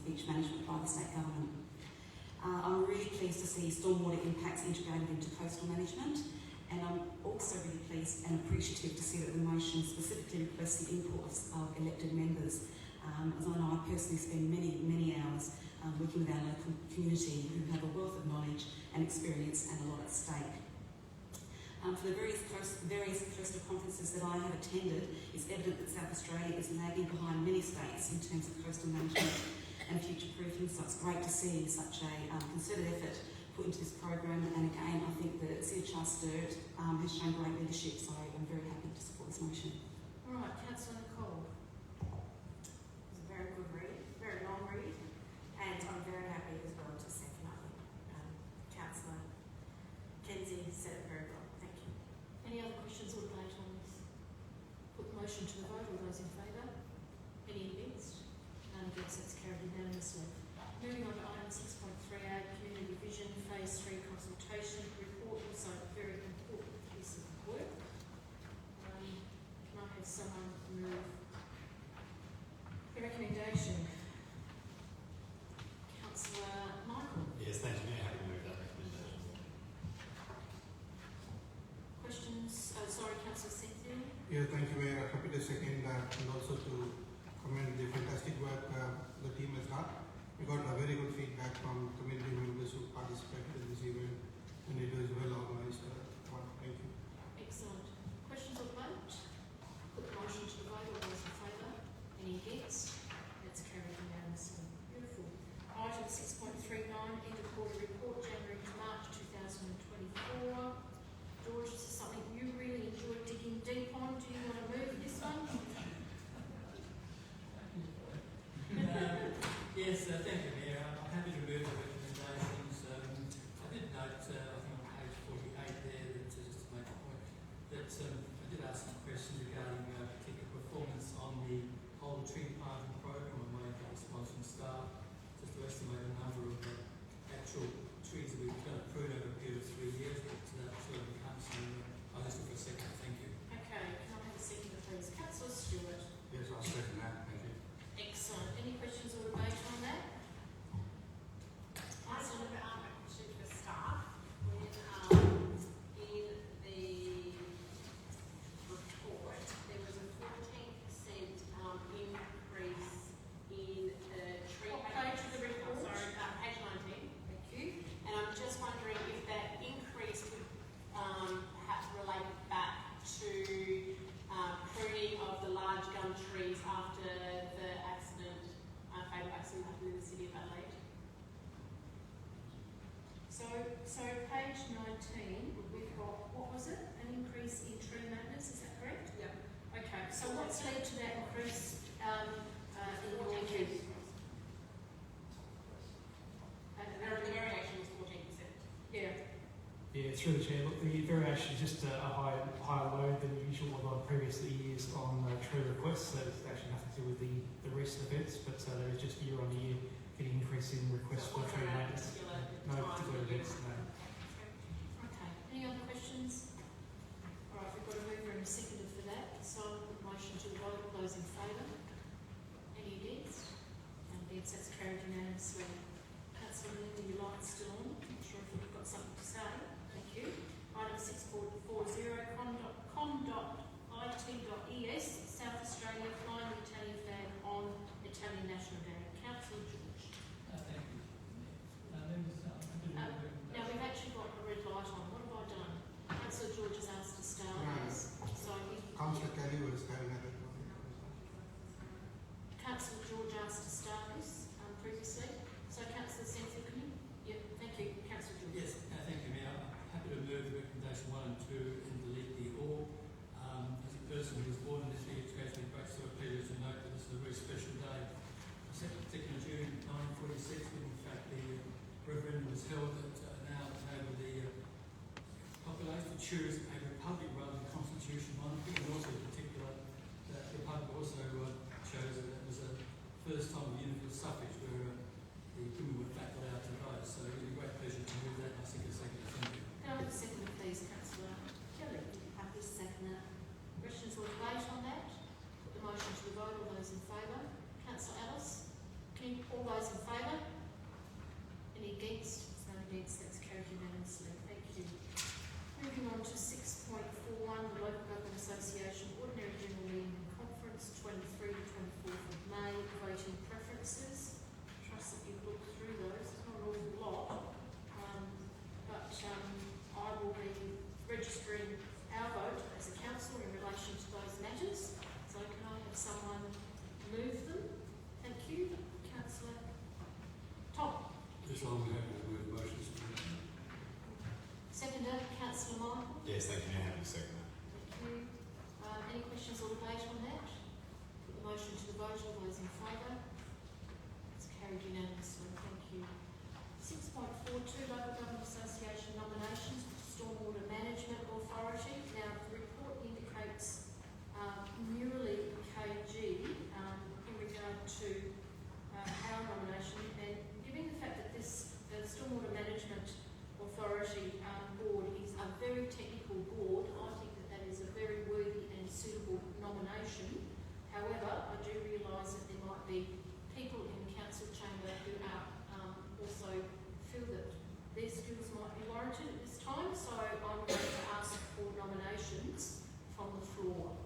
beach management by the state government. I'm really pleased to see stormwater impacts integrated into coastal management, and I'm also really pleased and appreciative to see that the motion specifically requests the input of elected members, as I know I personally spend many hours working with our local community who have a wealth of knowledge and experience and a lot at stake. For the various coastal conferences that I have attended, it's evident that South Australia is lagging behind many states in terms of coastal management and future-proofing, so it's great to see such a concerted effort put into this program. And again, I think that CHR Sturt has shown great leadership, so I'm very happy to support this motion. All right, Councillor Nicole. It's a very good read, very long read, and I'm very happy as well to second. I think Councillor Kenzie said it very well. Thank you. Any other questions or debate on this? Put the motion to the vote. All those in favour? Any against? None against. That's carried unanimously. Moving on to item 6.38, Community Vision Phase 3 Consultation Report, also a very important piece of work. Can I have someone move the recommendation? Councillor Michael. Yes, thank you, Mayor. Happy to move that recommendation. Questions? Oh, sorry, Councillor Cynthia. Yeah, thank you, Mayor. Happy to second that, and also to commend the fantastic work the team has done. We got a very good feedback from community members who participated in this event, and it was well organized. Thank you. Excellent. Questions or debate? Put the motion to the vote. All those in favour? Any against? That's carried unanimously. Beautiful. Item 6.39, end of quarter report, January to March 2024. George, this is something you really enjoyed digging deep on. Do you want to move this one? Yes, thank you, Mayor. I'm happy to move the recommendations. I did note, I think on page 48 there, that just to make a point, that I did ask some questions regarding particular performance on the whole tree planting program and my response from staff, just to estimate the number of actual trees that we've pruned over a period of 3 years, but that sort of becomes I'll just look for a second. Thank you. Okay, can I have a second, please? Councillor Sturt. Yes, I'll second that. Thank you. Excellent. Any questions or debate on that? I just want to ask a question for staff. In the report, there was a 14% increase in the tree. What page of the report? Sorry, page 19. Thank you. And I'm just wondering if that increase would perhaps relate back to pruning of the large gum trees after the accident, fatal accident happened in the city of Adelaide. So page 19, we've got, what was it? An increase in tree maintenance, is that correct? Yep. Okay, so what's led to that increase in your through the chair. Look, the variation is just a higher load than usual on previous years on tree requests. So it's actually nothing to do with the recent events, but there is just year on year an increase in requests for tree maintenance. No particular events, no. Okay, any other questions? All right, we've got a mover and a seconder for that. So motion to the vote, all those in favour? Any against? And against, that's carried unanimously. Councillor Linda, your light's still on. Not sure if you've got something to say. Thank you. Item 6440, con.it.es, South Australia, flying the Italian flag on Italian National Day. Councillor George. Thank you. Now we've actually got a red light on. What have I done? Councillor George has asked to start this. So Councillor Kelly was having a red one. Councillor George asked to start this previously. So Councillor Senthil, can you? Yep, thank you. Councillor George. Yes, thank you, Mayor. I'm happy to move recommendation 1 and 2 and delete the or. As a person who was born in this year, it's going to be great sort of pleasure to note that this is a very special day. 2nd of June 1946, when in fact the referendum was held that now enabled the population to choose a republic rather than constitution monarchy, and also in particular that the republic also chose that it was a first time of universal suffrage where the women were in fact allowed to vote. So it was a great pleasure to move that. I think it's second. Thank you. Can I have a seconder, please, Councillor Kelly? Happy to second it. Questions or debate on that? Put the motion to the vote. All those in favour? Councillor Ellis? All those in favour? Any against? There's none against. That's carried unanimously. Thank you. Moving on to 6.41, the Local Government Association Ordinary General Meeting and Conference, 23 to 24th of May, voting preferences. Trust that you've looked through those. It's not an awful lot, but I will be registering our vote as a council in relation to those matters. So can I have someone move them? Thank you. Councillor Tom. Just long happy to move the motions. Seconder, Councillor Michael. Yes, thank you, Mayor. Happy to second that. Thank you. Any questions or debate on that? Put the motion to the vote. All those in favour? It's carried unanimously. Thank you. 6.42, Local Government Association nominations for Stormwater Management Authority. Now, the report indicates Murley KG in regard to our nomination, and given the fact that the Stormwater Management Authority board is a very technical board, I think that is a very worthy and suitable nomination. However, I do realise that there might be people in the council chamber who are also feel that their skills might be warranted at this time, so I'm going to ask for nominations from the floor.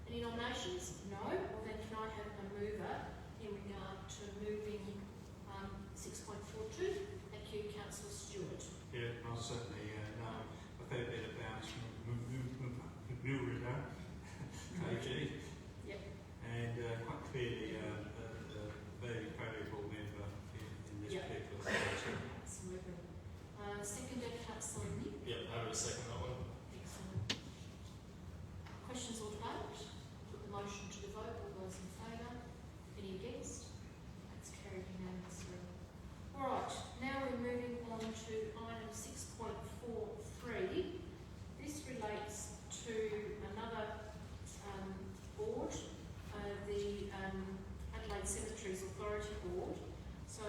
Any nominations? No? Well then can I have a mover in regard to moving 6.42? Thank you, Councillor Sturt. Yeah, I'll certainly know a fair bit about Murida KG. Yep. And quite clearly a very valuable member in this Yep. particular situation. Absolutely. Seconded, Councillor Nick. Yep, happy to second that one. Excellent. Questions or debate? Put the motion to the vote. All those in favour? Any against? That's carried unanimously. All right, now we're moving on to item 6.43. This relates to another board, the Adelaide Cemeteries Authority Board. So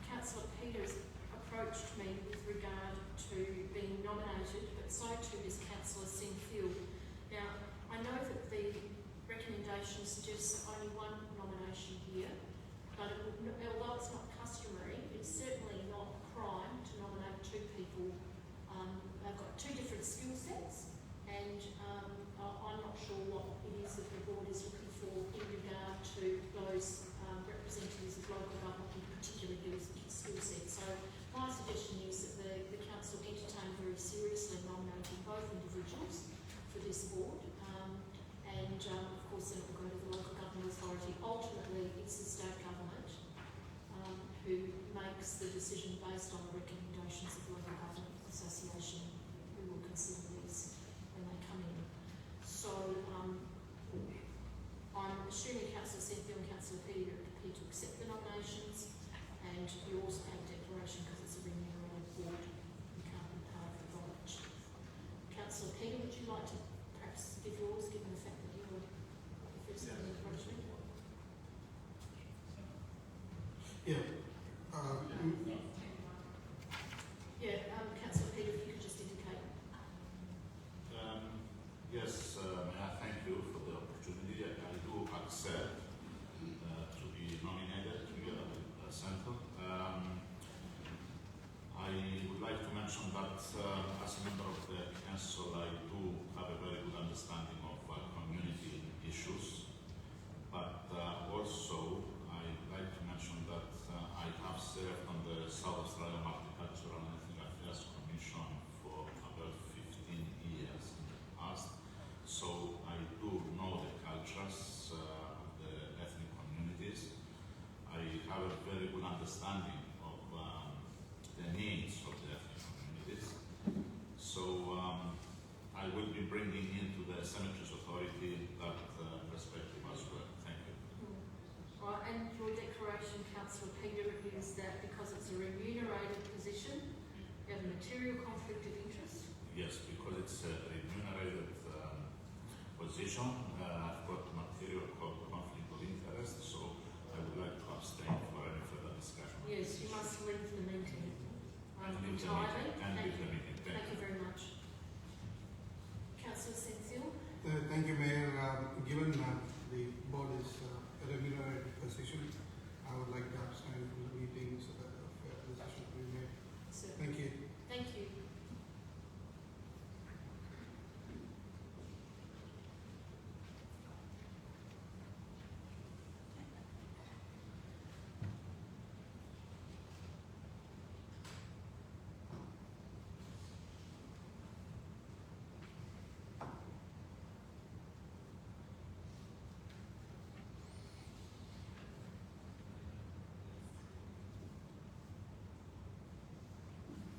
Councillor Peters approached me with regard to being nominated, but so too is Councillor Sinfield. Now, I know that the recommendation suggests only one nomination here, but although it's not customary, it's certainly not a crime to nominate two people. They've got two different skill sets, and I'm not sure what it is that the board is looking for in regard to those representatives of local government, in particular whose skill set. So my suggestion is that the council entertain very seriously nominating both individuals for this board, and of course then it will go to the local government authority. Ultimately, it's the state government who makes the decision based on the recommendations of the local government association, who will consider these when they come in. So I'm assuming Councillor Senthil and Councillor Peters are prepared to accept the nominations, and you also have a declaration because it's a remunerated board. You can't be part of the vote. Yeah. Councillor Peter, if you could just indicate. Yes, may I thank you for the opportunity. I do accept to be nominated to your centre. I would like to mention that as a member of the council, I do have a very good understanding of community issues, but also I'd like to mention that I have served on the South Australian Multicultural and Ethnic Affairs Commission for about 15 years in the past, so I do know the cultures of the ethnic communities. I have a very good understanding of the needs of the ethnic communities. So I will be bringing into the Cemeteries Authority that perspective as well. Thank you. Right, and your declaration, Councillor Peter, is that because it's a remunerated position, you have a material conflict of interest? Yes, because it's a remunerated position, I've got material conflict of interest, so I would like to abstain for any further discussion. Yes, you must leave the meeting Leave the entirely. meeting. And leave the meeting. Thank you very much. Councillor Senthil? Thank you, Mayor. Given the board is a remunerated position, I would like to abstain from the meeting so that a fair decision can be made. Thank you. Thank you.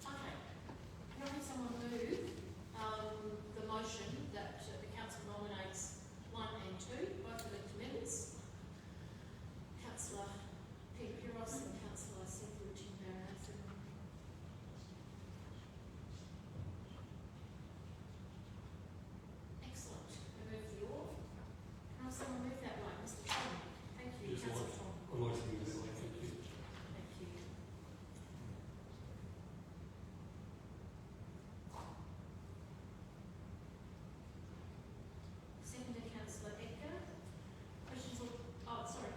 Okay. Can I have someone move the motion that the council nominates 1 and 2, both elected members, Councillor Peter Piros and Councillor Cynthia Timbarathan. Excellent. I move the order. Can I have someone move that way? Mr. Tom. Thank you. Yes, Councillor Tom. I'd like to move that way, thank you. Thank you. Seconded, Councillor Edgar. Questions or, oh, sorry.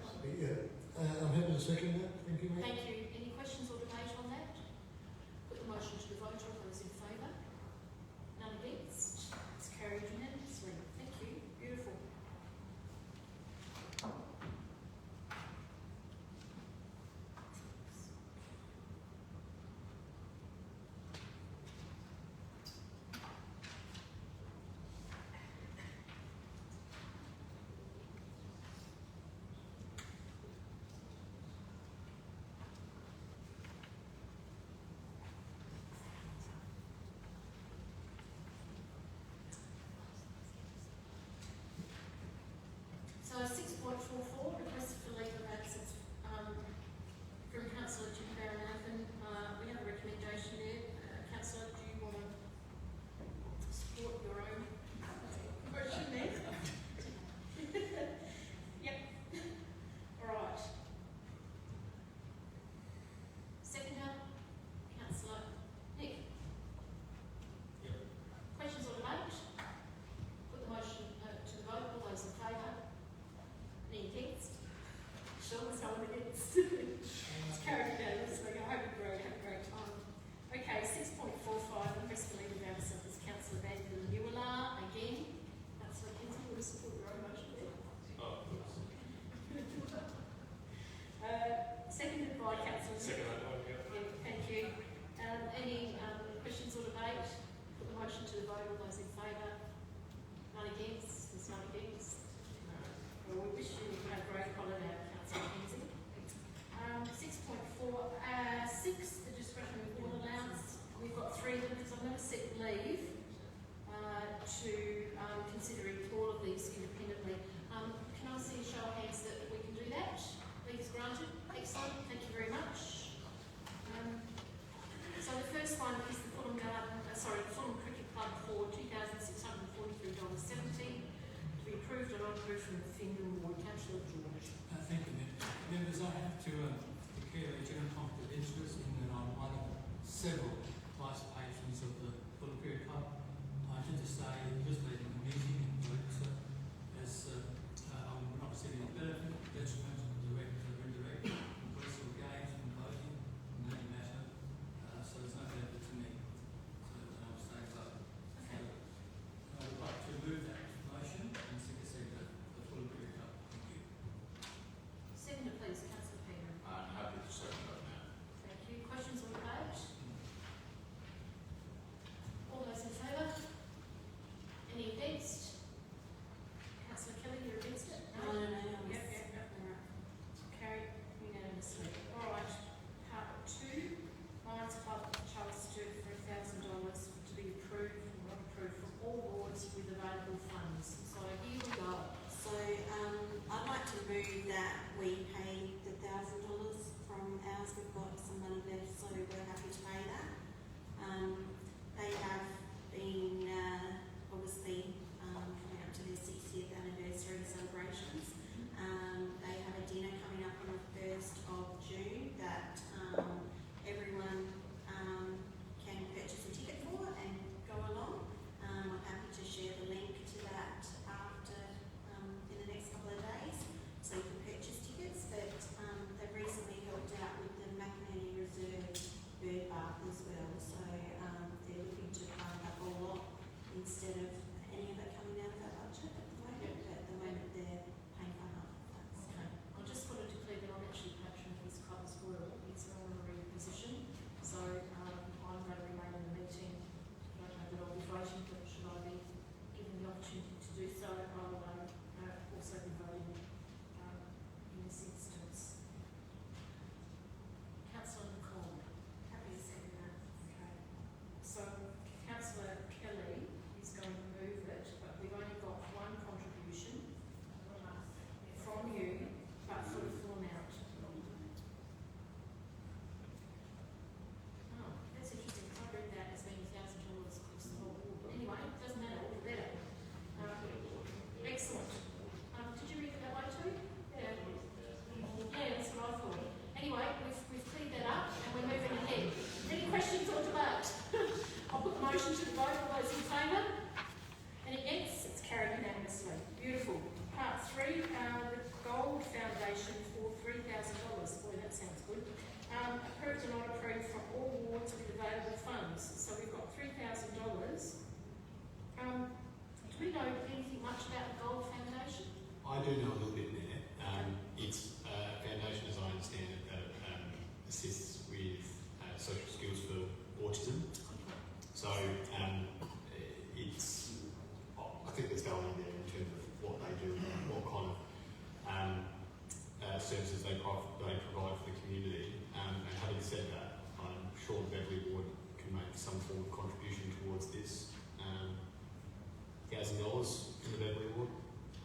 I'm happy to second that. Thank you, Mayor. Thank you. Any questions or debate on that? Put the motion to the vote. All those in favour? None against? It's carried unanimously. Thank you. Beautiful. genuine conflict of interest in that I'm one of several vice patrons of the Philippine Club. I should just say, just leading the meeting, I'm not receiving any benefit, detriment, direct or indirect, from personal gains from voting in any matter, so there's no benefit to me. So I'm staying vote. Okay. So I would like to move that motion and seek a second for the Philippine Club. Thank you. Seconder, please, Councillor Peter. I'm happy to second that now. Thank you. Questions on the page? All those in favour? Any against? Councillor Kelly, you're against it? No. Yep. Carried unanimously. All right. Part 2. Lions Club Charles Sturt for $1,000 to be approved or not approved from all wards with available funds. So here we go. So I'd like to move that we pay the $1,000 from ours. We've got some money left, so we're happy to pay that. They have been obviously coming up to their 60th anniversary celebrations. They have a dinner coming up on the 1st of June that everyone can purchase a ticket for and go along. I'm happy to share the link to that after in the next couple of days, so you can purchase tickets. But they've recently helped out with the Macanani Reserve bird bath as well, so they're looking to fund that whole lot instead of any of it coming out of our budget at the moment. But at the moment they're paying for half of that. So. Okay. I just wanted to declare that I'm actually patron of this club as well. It's an honorary position, so I'm going to remain in the meeting. I don't know that I'll be voting, but should I be given the opportunity to do so, I'll also be voting in this instance. Councillor Nicole. Happy to second that. Okay. So Councillor Kelly is going to move it, but we've only got one contribution from you, but for the full amount. Oh, that's interesting, because I read that as being $1,000 across the whole board. Anyway, it doesn't matter, all the better. Excellent. Did you read it that way too? Yeah. Yeah, that's what I thought. Anyway, we've cleared that up and we're moving ahead. Any questions or debate? I'll put the motion to the vote. All those in favour? Any against? It's carried unanimously. Beautiful. Part 3, the Gold Foundation for $3,000. Boy, that sounds good. Approved or not approved from all wards with available funds. So we've got $3,000. Do we know anything much about the Gold Foundation? I do know a little bit there. It's a foundation, as I understand it, that assists with social skills for autism. So it's, I think there's value there in terms of what they do and what kind of services they provide for the community. And having said that, I'm sure Beverley Ward can make some form of contribution towards this. $1,000 in the Beverley Ward.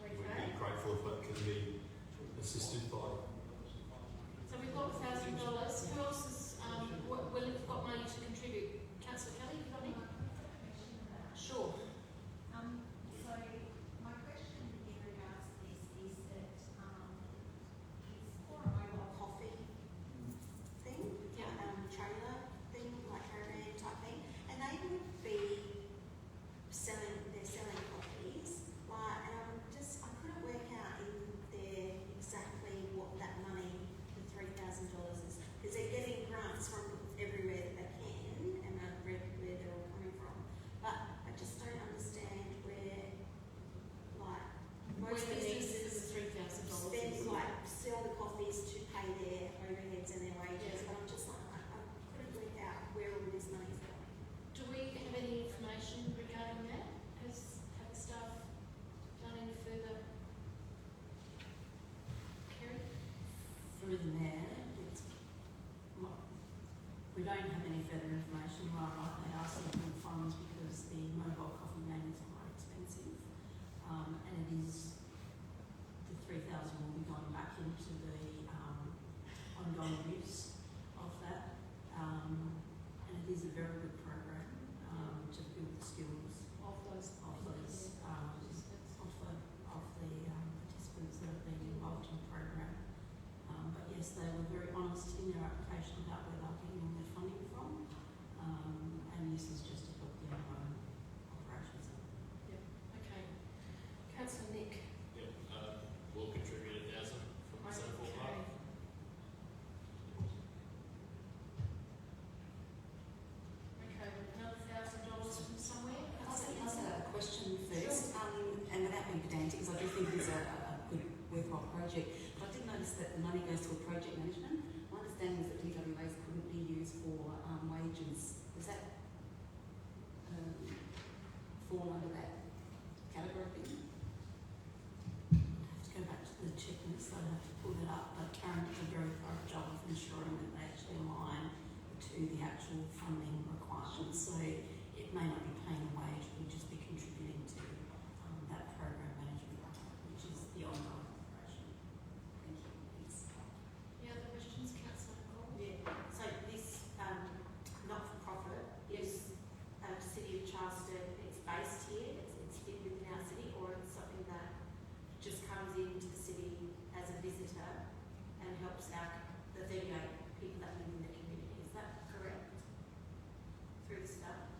We'd be grateful if that can be assisted by. So we've got $1,000. Who else is got money to contribute? Councillor Kelly, you got any? Sure. So my question in regards to this is that it's for a mobile coffee Thing, trailer thing, like caravan type thing, and they would be selling coffees, like, and I couldn't work out in there exactly what that money, the $3,000 is, because they're getting grants from everywhere that they can, and I've read where they're all coming from, but I just don't understand where, like, most Where the businesses $3,000 spend, is. like, sell the coffees to pay their overheads and their wages, but I'm just like, I couldn't work out where all this money's going. Do we have any information regarding that? Have staff done any further? Kerry? Through the mayor, we don't have any further information. Right, they are seeking funds because the mobile coffee van is quite expensive, and it is the $3,000 will be going back into the ongoing use of that, and it is a very good program to build the skills Of those participants that have been involved in the program. But yes, they were very honest in their application noticed that the money goes to a project management. My understanding was that DWAs couldn't be used for wages. Does that fall under that category thing? I have to go back to the checklist, so I have to pull that up. But Karen did a very thorough job of ensuring that they actually align to the actual funding requirements. So it may not be paying a wage, it will just be contributing to that program management, which is the ongoing operation. Thank you. Thanks. Any other questions, Councillor Cole? Yeah. So this not-for-profit is the City of Charleston. It's based here. It's within our city, or it's something that just comes into the city as a visitor and helps out the 38 people that live in the community. Is that correct? Through the staff?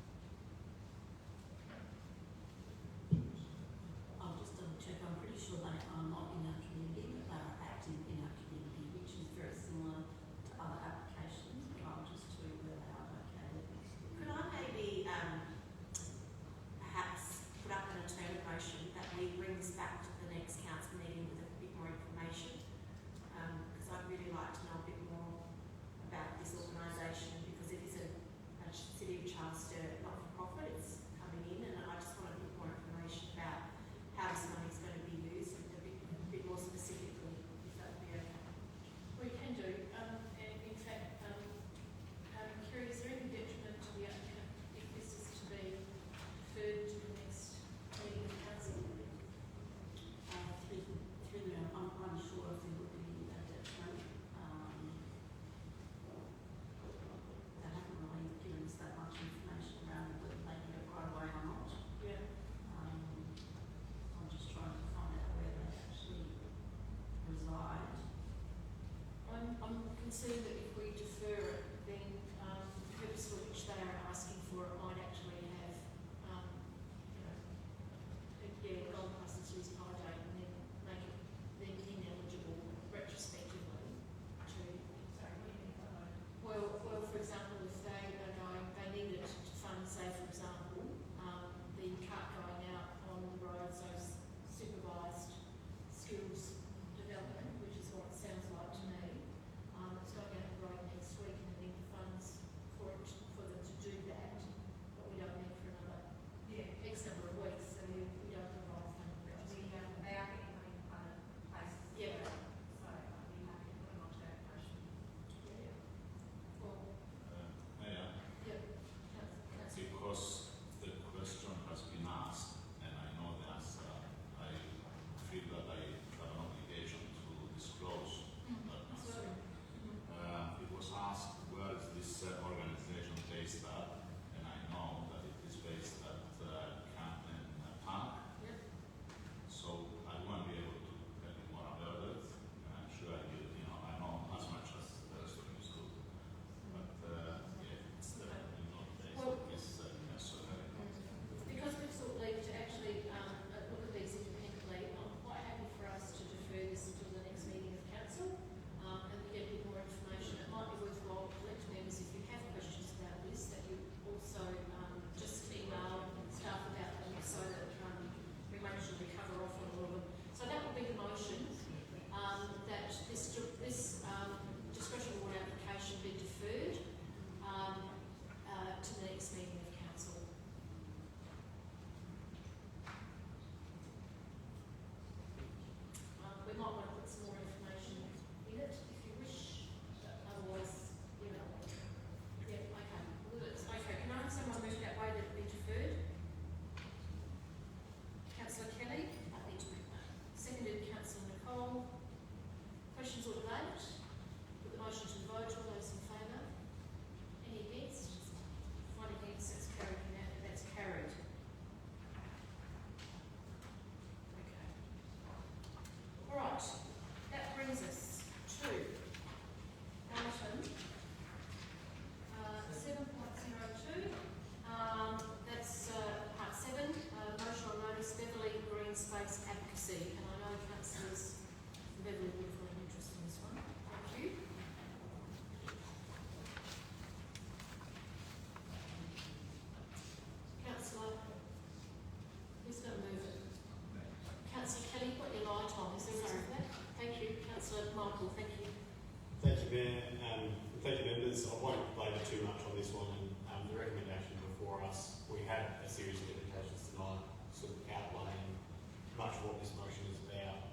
I'll just double check. I'm pretty sure they are not in our community, but they are active in our community, which is very similar to other applications. But I'll just tell you where they are located. Could I maybe perhaps put up an alternate motion that we bring this back to the next council meeting with a bit more information? Because I'd really like to know a bit more about this organisation, because it is a City of Charleston not-for-profit. It's coming in, and I just want a bit more information about how this money is going to be used, and a bit more specifically, if that would be okay. We can do. And in fact, Kerry, is there any detriment to the applicant if this is to be deferred to the next meeting of council? Through the, I'm unsure if there would be a detriment. They haven't really given us that much information around whether they get it right away or not. Yeah. I'm just trying to find out where they actually reside. I'm concerned that if we defer it, then the purpose for which they are asking for it might actually have, gold prices lose high date and then make it then ineligible retrospectively to. Well, for example, if they are going, they need it to fund, say, for example, the cart going out on the roads, those supervised skills development, which is what it sounds like to me. It's going out the road next week and they need the funds for them to do that. But we you, Mayor. Thank you, members. I won't labour too much on this one. And the recommendation before us, we had a series of indications tonight, sort of outlining much of what this motion is about.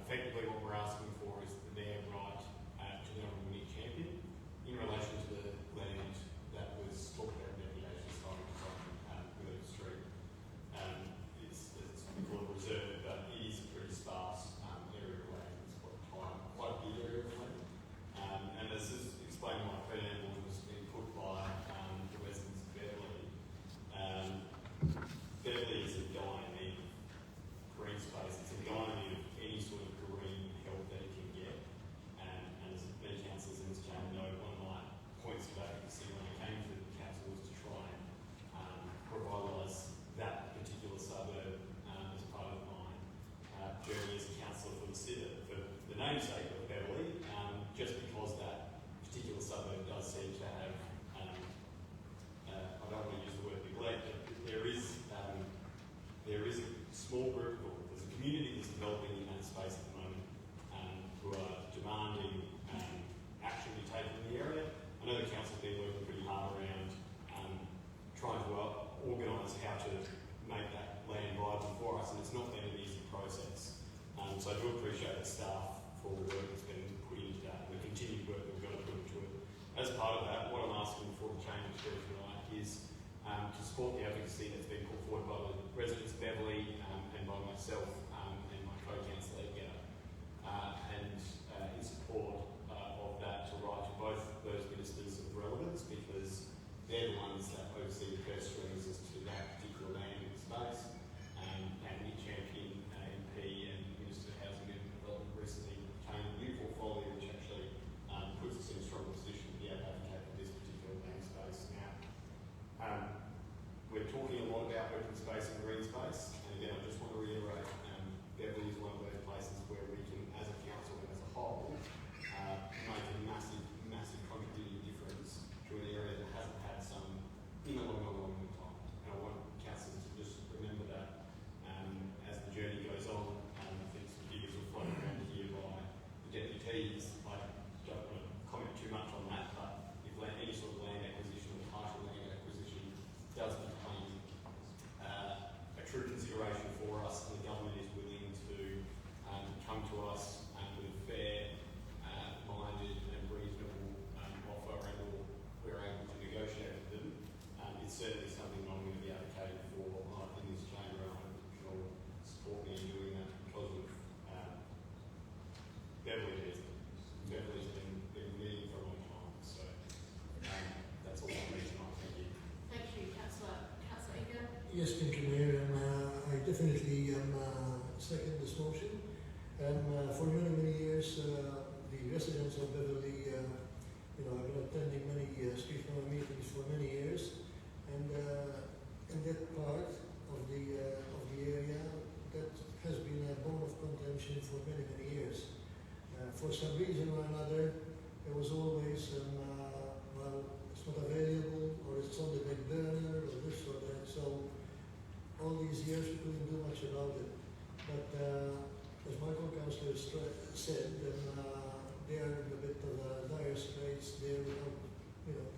Effectively, what we're asking for is their right to their own unique champion in relation to the land that was talked about in deputation starting from William Street. It's called a reserve, but it is a pretty sparse area of land. It's quite a big area of land. And as is explained in my preamble, it was being put by the residents of Beverley. Beverley is a dying need of green space. It's a dying need of any sort of green help that it can get. And as many councillors in this chamber know, one of my points of advocacy when I came to the council was to try and revitalise that particular suburb as part of my journey as a councillor for the namesake of Beverley, just because that particular suburb does seem to have, I don't want to use the word neglect, but there is a small group, or there's a community that's developing in that space at the moment who are demanding action be taken in the area. I know the council's been working pretty hard around trying to organise how to make that land viable for us, and it's not been an easy process. So I do appreciate the staff for the work that's been put into that and the continued work that we've got to put into it. As part of that, what I'm asking for the chamber to do tonight is to support the advocacy that's been put forward by the residents of Beverley and by myself and my co-councillor Edgar, and in support of that to write to both those ministers of relevance, because they're the ones that oversee the purse strings as to that particular land in space. And Nick Champion, MP and Minister of Housing and Development, recently obtained a new portfolio which actually puts us in a stronger position to be able to advocate for this particular land space. Now, we're talking a lot about open space and green space, and again, I just want to reiterate, Beverley is one of those places where we can, as a council and as a whole, make a massive, massive contributing difference to an area that hasn't had some in a long, long, long time. And I want councillors to just remember that as the journey goes on. I think some figures will float around here by the deputies. I don't want to comment too much on that, but if any sort of land acquisition or partial land acquisition does become a true consideration for us, and the government is willing to come to us with a fair, minded and reasonable offer, and or we're able to negotiate with them, it's certainly something I'm going to be advocating for in this chamber, and I hope you can all support me in doing that because of Beverley's been meeting for a long time. So that's all I'm reason I thank you. Thank you, Councillor Edgar. Yes, thank you, Mayor. I definitely second this motion. For many, many years, the residents of Beverley, I've been attending many street power meetings for many years, and in that part of the area, that has been a bone of contention for many, many years. For some reason or another, there was always, well, it's not available, or it's on the back burner, or this or that. So all these years we couldn't do much about it. But as my co-councillor said, they are in a bit of dire straits there without,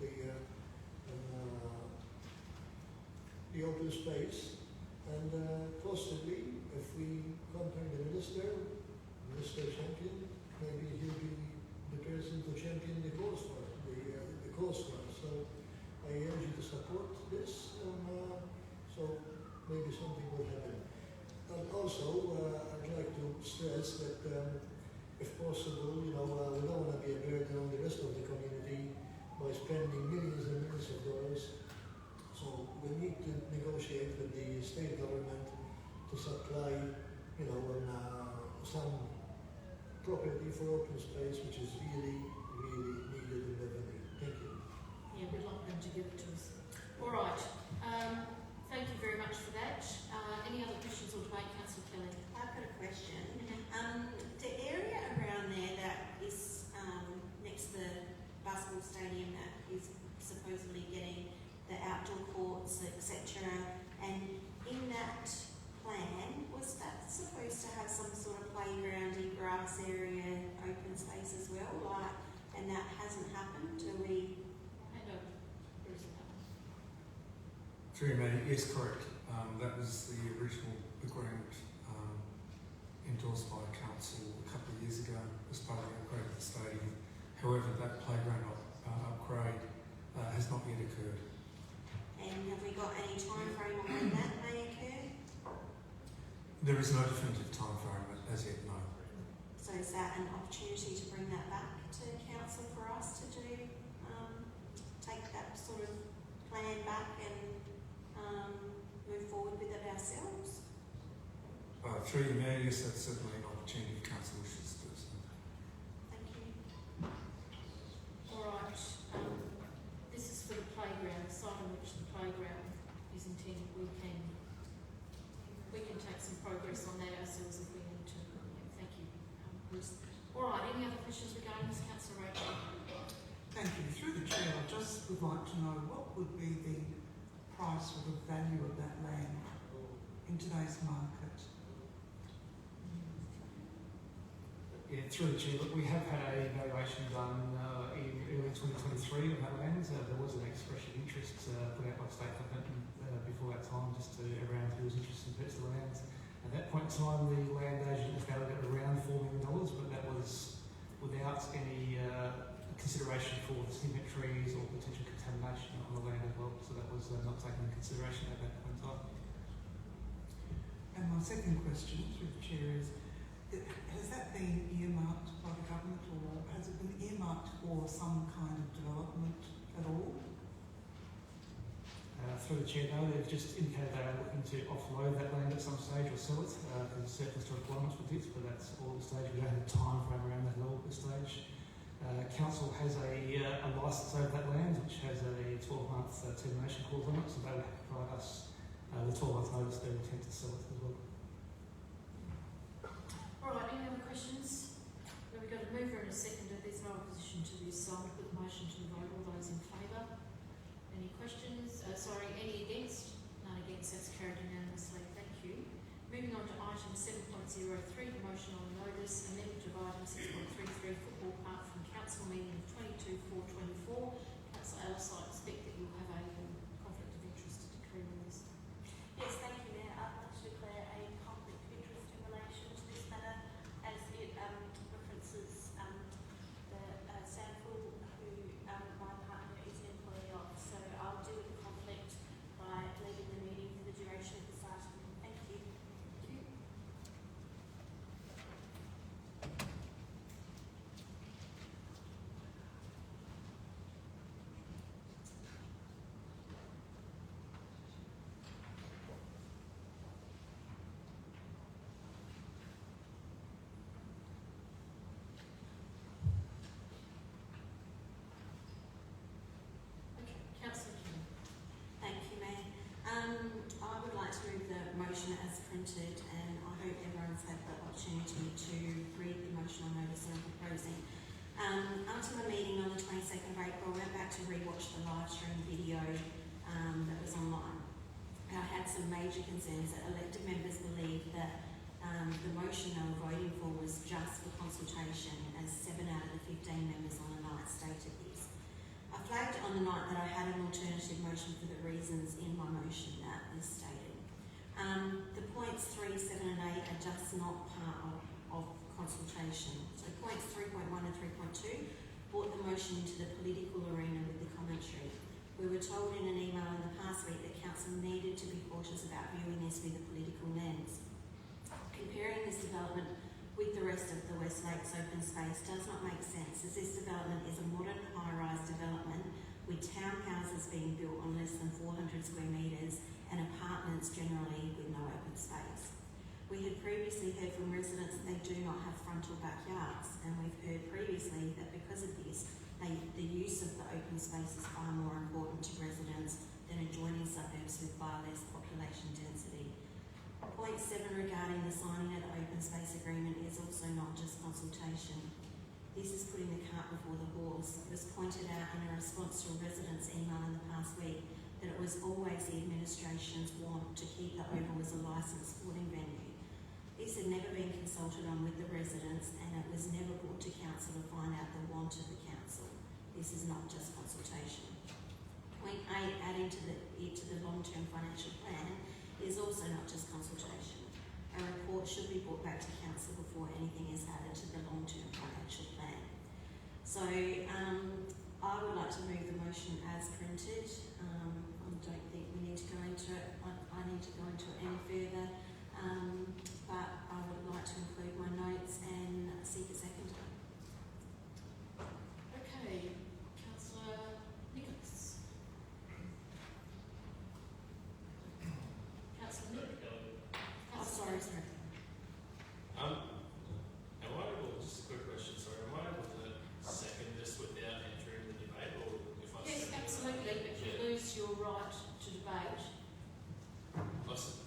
the open space. And possibly, if we contact the Minister Champion, maybe he'll be the person to champion the cause for the cause for us. So I urge you to support this, so maybe something will happen. And also, I'd like to stress that if possible, we don't want to be a burden on the rest of the community by spending millions and millions of dollars. So we need to negotiate with the state government to supply, some property for open space, which is really, really needed in Beverley. Thank you. Yeah, we'd like them to give it to us. All right. Thank you very much for that. Any other questions or debate, Councillor Kelly? I've got a question. The area around there that is next to the basketball stadium that is supposedly getting the outdoor courts, etc., and in that plan, was that supposed to have some sort of playgroundy grass area, open space as well? Like, Through me, yes, correct. That was the original agreement endorsed by council a couple of years ago as part of the upgrade of the stadium. However, that playground upgrade has not yet occurred. And have we got any time frame on when that may occur? There is no definitive time frame as yet, no. So is that an opportunity to bring that back to council for us to do, take that sort of plan back and move forward with it ourselves? Through you, Mayor, yes, that's certainly an opportunity if council wishes to do so. Thank you. All right, this is for the playground, the site on which the playground is intended. We can take some progress on that ourselves if we need to. Yeah, thank you, Bruce. All right, any other questions regarding this, Councillor Rachel? Thank you. Through the chair, I just would like to know what would be the price or the value of that land in today's market? Yeah, through the chair, look, we have had a valuation done in early 2023 on that land. There was an expression of interest put out by the state government before that time, just to around who was interested in purchasing the lands. At that point in time, the land agent was valued at around $4 million, but that was without any consideration for cemeteries or potential contamination on the land as well. So that was not taken into consideration at that point in time. And my second question through the chair is, has that been earmarked by the government, or has it been earmarked for some kind of development at all? Through the chair, no, they've just indicated they are looking to offload that land at some stage or sell it in surplus to requirements for this, but that's all at the stage. We don't have a time frame around that at all at this stage. Council has a licence over that land, which has a 12-month termination clause on it, so they would have to provide us the 12-month notice they intend to sell it as well. All right, any other questions? We've got a mover and a seconder. There's no opposition to this, so I'll put the motion to the vote. All those in favour? Any questions? Any against? None against. That's carried unanimously. Thank you. Moving on to item 7.03, the motion on notice, amendment of item 6.33, football park from council meeting of 22/4/24. Councillor Ellis, I expect that you'll have a conflict of interest to decree on this. Yes, thank you, Mayor. I'd like to declare a conflict of interest in relation to this matter, as it references the sample who my partner is an employee of. So I'll deal with the conflict by leaving the meeting for the duration of this item. Thank you. Thank you. Okay, Councillor King. Thank you, Mayor. I would like to move the motion as printed, and I hope everyone's had the opportunity to read the motion on notice that I'm proposing. After the meeting on the 22nd of April, I went back to rewatch the live stream video that was online. I had some major concerns that elected members believed that the motion they were voting for was just for consultation, as 7 out of the 15 members on the night stated this. I flagged on the night that I had an alternative motion for the reasons in my motion that is stated. The points 3, 7 and 8 are just not part of consultation. So points 3.1 and 3.2 brought the motion into the political arena with the commentary. We were told in an email in the past week that council needed to be cautious about viewing this with a political lens. Comparing this development with the rest of the West Lakes open space does not make sense, as this development is a modern high-rise development with townhouses being built on less than 400 square metres and apartments generally with no open space. We had previously heard from residents that they do not have front or backyards, and we've heard previously that because of this, the use of the open space is far more important to residents than adjoining suburbs with far less population density. Point 7 regarding the signing of the open space agreement is also not just consultation. This is putting the cart before the horse. It was pointed out in a response to a resident's email in the past week that it was always the administration's want to keep the Oval as a licensed sporting venue. This had never been consulted on with the residents, and it was never brought to council to find out the want of the council. This is not just consultation. point 8, adding to the long-term financial plan, is also not just consultation. A report should be brought back to council before anything is added to the long-term financial plan. So I would like to move the motion as printed. I don't think we need to go into it. I need to go into it any further, but I would like to include my notes and seek a seconder. Okay, Councillor Nicholas. Councillor Nick. Oh, sorry. Am I able, just a quick question, sorry, am I able to second this without entering the debate, or if I Yes, second it? absolutely, but you lose your right to debate.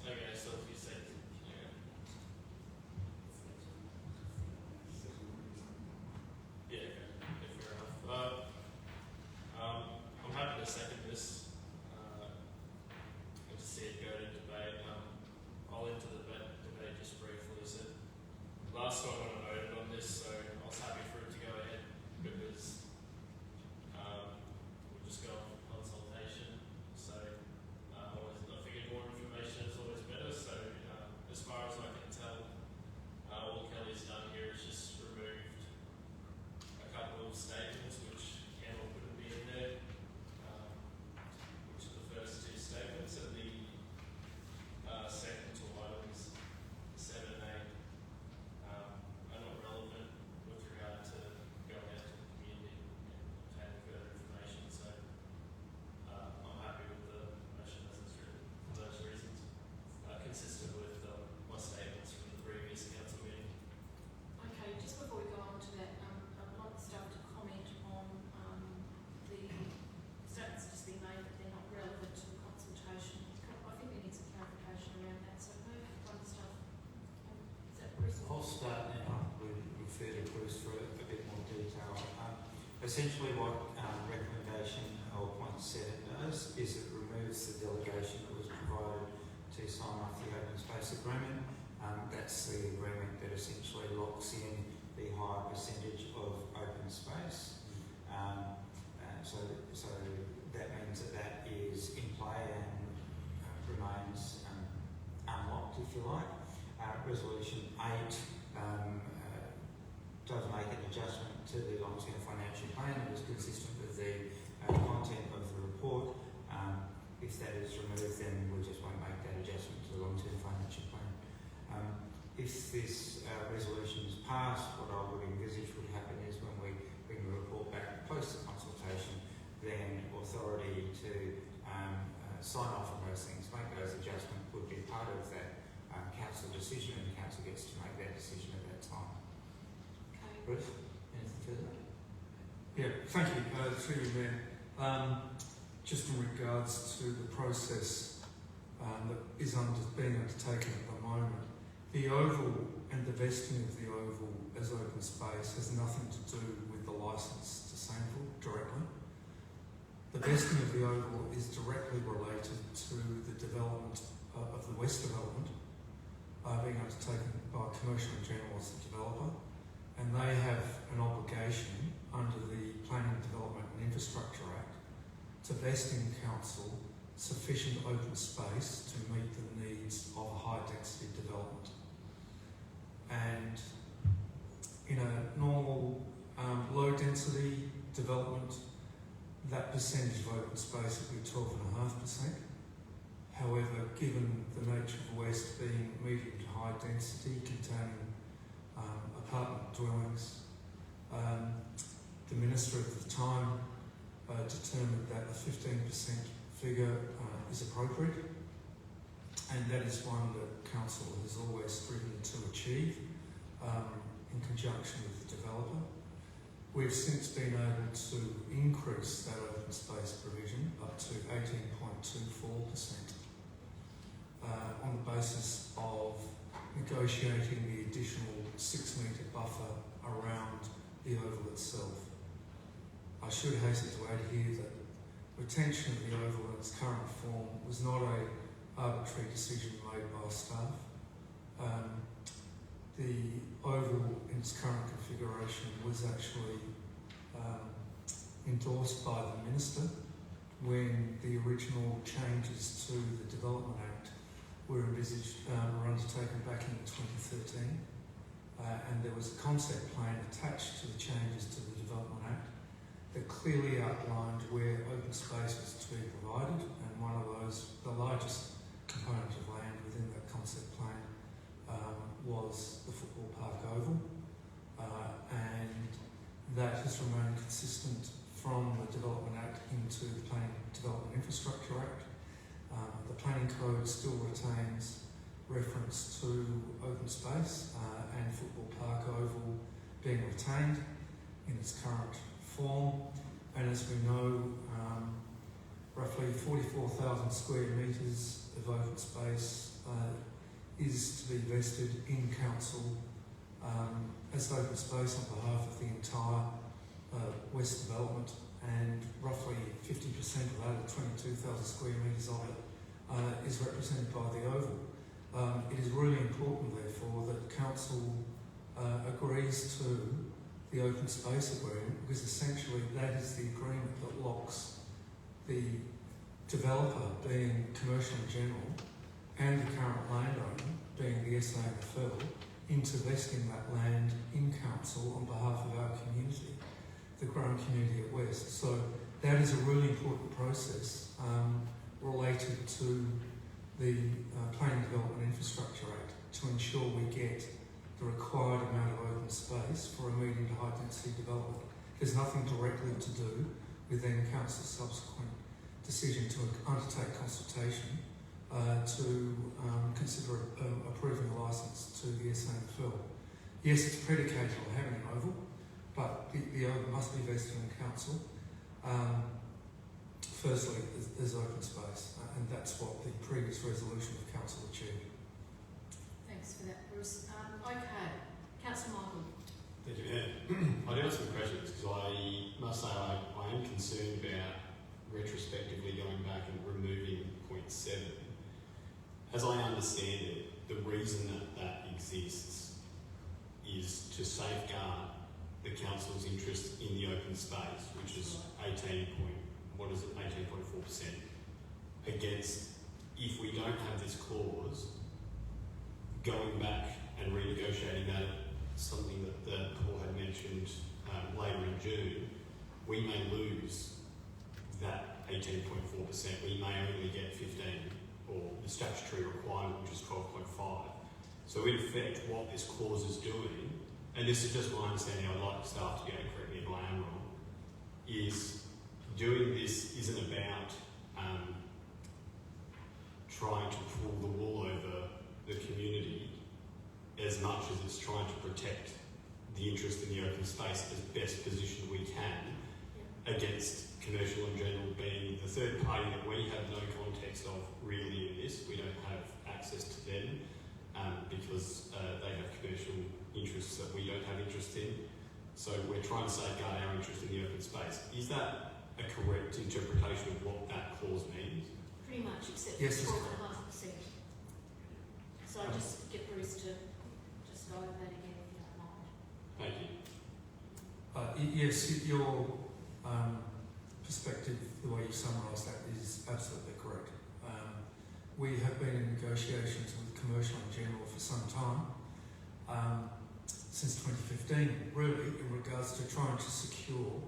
Okay, so if you say, okay. Yeah, okay, fair enough. I'm happy to second this, and to see it go to debate. I'll enter the debate just briefly. So last time when I voted on this, so I was happy for it to go ahead because we'll just go on for consultation. So I figured more information is always better. So as far as I can tell, all Kelly's done here is just removed a couple of statements which can or couldn't be in there, which are the first two statements, and the second two items, 7 and 8, are not relevant with regard to going out to the community and obtaining further information. So I'm happy with the motion as it's written for those reasons, consistent with my statements from the previous council meeting. Okay, just before we go on to that, I'd like the staff to comment on the statements just being made that they're not relevant to the consultation. I think we need some clarification around that, so may I have one staff? Is that Bruce? I'll start now. We'll refer to Bruce for a bit more detail. Essentially what recommendation or point 7 does is it removes the delegation that was provided to sign off the open space agreement. That's the agreement that essentially locks in the higher percentage of open space. So that means that is in play and remains unlocked, if you like. Resolution 8 does make an adjustment to the long-term financial plan. It is consistent with the content of the report. If that is removed, then we just won't make that adjustment to the long-term financial plan. If this resolution is passed, what I would envisage would happen is when we bring the report back post the consultation, then authority to sign off on those things, make those adjustments would be part of that council decision, and the council gets to make that decision at that time. Okay. Bruce, anything further? Yeah, thank you. Through you, Mayor. Just in regards to the process that is being undertaken at the moment, the oval and the vesting of the oval as open space has nothing to do with the licence to sample directly. The vesting of the oval is directly related to the development of the West development being undertaken by Commercial and General as the developer, and they have an obligation under the Planning, Development and Infrastructure Act to vest in council sufficient open space to meet the needs of a high density development. And in a normal low density development, that percentage of open space would be 12.5%. However, given the nature of West being medium to high density, containing apartment dwellings, the Minister at the time determined that the 15% figure is appropriate, and that is one that Council has always striven to achieve in conjunction with the developer. We've since been able to increase that open space provision up to 18.24% on the basis of negotiating the additional 6 metre buffer around the oval itself. I should hasten to add here that retention of the oval in its current form was not an arbitrary decision made by staff. The oval in its current configuration was actually endorsed by the Minister when the original changes to the Development Act were envisaged, were undertaken back in 2013. And there was a concept plan attached to the changes to the Development Act that clearly outlined where open space was to be provided, and one of those, the largest component of land within that concept plan was the football park oval, and that has remained consistent from the Development Act into the Planning Development Infrastructure Act. The Planning Code still retains reference to open space and football park oval being retained in its current form, and as we know, roughly 44,000 square metres of open space is to be vested in council as open space on behalf of the entire West Development, and roughly 50% of that, or 22,000 square metres of it, is represented by the oval. It is really important, therefore, that council agrees to the open space agreement, because essentially that is the agreement that locks the developer, being Commercial and General, and the current landowner, being the SANFL, into vesting that land in council on behalf of our community, the growing community at West. So that is a really important process related to the Planning Development Infrastructure Act to ensure we get the required amount of open space for a medium to high density development. There's nothing directly to do with then council's subsequent decision to undertake consultation to consider approving a licence to the SANFL. Yes, it's predicated on having an oval, but the oval must be vested in council. Firstly, there's open space, and that's what the previous resolution of council achieved. Thanks for that, Bruce. Okay, Councillor Michael. Thank you, Mayor. I do have some questions, because I must say I am concerned about retrospectively going back and removing point 7. As I understand it, the reason that exists is to safeguard the council's interest in the open space, which is 18.4%, against, if we don't have this clause, going back and renegotiating that, something that Paul had mentioned later in June, we may lose that 18.4%. We may only get 15, or the statutory requirement, which is 12.5. So in effect, what this clause is doing, and this is just my understanding, I'd like staff to be able to correct me if I am wrong, is doing this isn't about trying to pull the wool over the community as much as it's trying to protect the interest in the open space as best positioned we can against Commercial and General being the third party that we have no context of really in this. We don't have access to them because they have commercial interests that we don't have interest in. So we're trying to safeguard our interest in the open space. Is that a correct interpretation of what that clause means? Pretty much, except yes, for 12.5%. So I just get Bruce to just go over that again, if you don't mind. Thank you. Yes, your perspective, the way you summarise that, is absolutely correct. We have been in negotiations with Commercial and General for some time, since 2015, really, in regards to trying to secure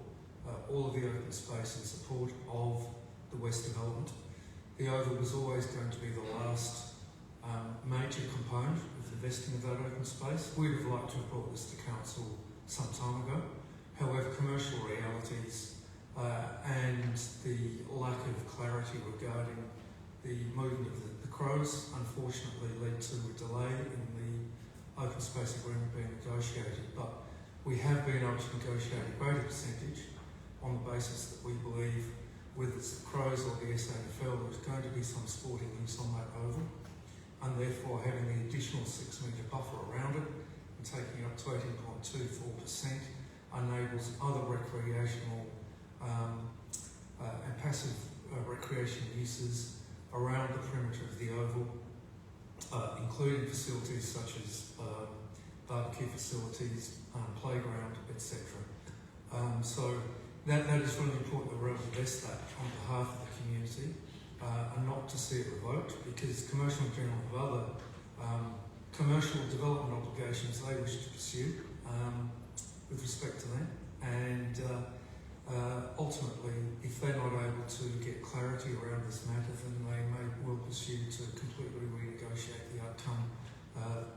all of the open space in support of the West Development. The oval was always going to be the last major component of the vesting of that open space. We would have liked to have brought this to council some time ago. However, commercial realities and the lack of clarity regarding the movement of the Crows unfortunately led to a delay in the open space agreement being negotiated. But we have been able to negotiate a greater percentage on the basis that we believe, whether it's the Crows or the SANFL, there's going to be some sporting use on that oval, and therefore having the additional 6 metre buffer around it and taking it up to 18.24% enables other recreational and passive recreation uses around the perimeter of the oval, including facilities such as barbecue facilities, playground, etc. So that is really important that we're able to vest that on behalf of the community and not to see it revoked, because Commercial and General have other commercial development obligations they wish to pursue with respect to them, and ultimately, if they're not able to get clarity around this matter, then they may well pursue to completely renegotiate the outcome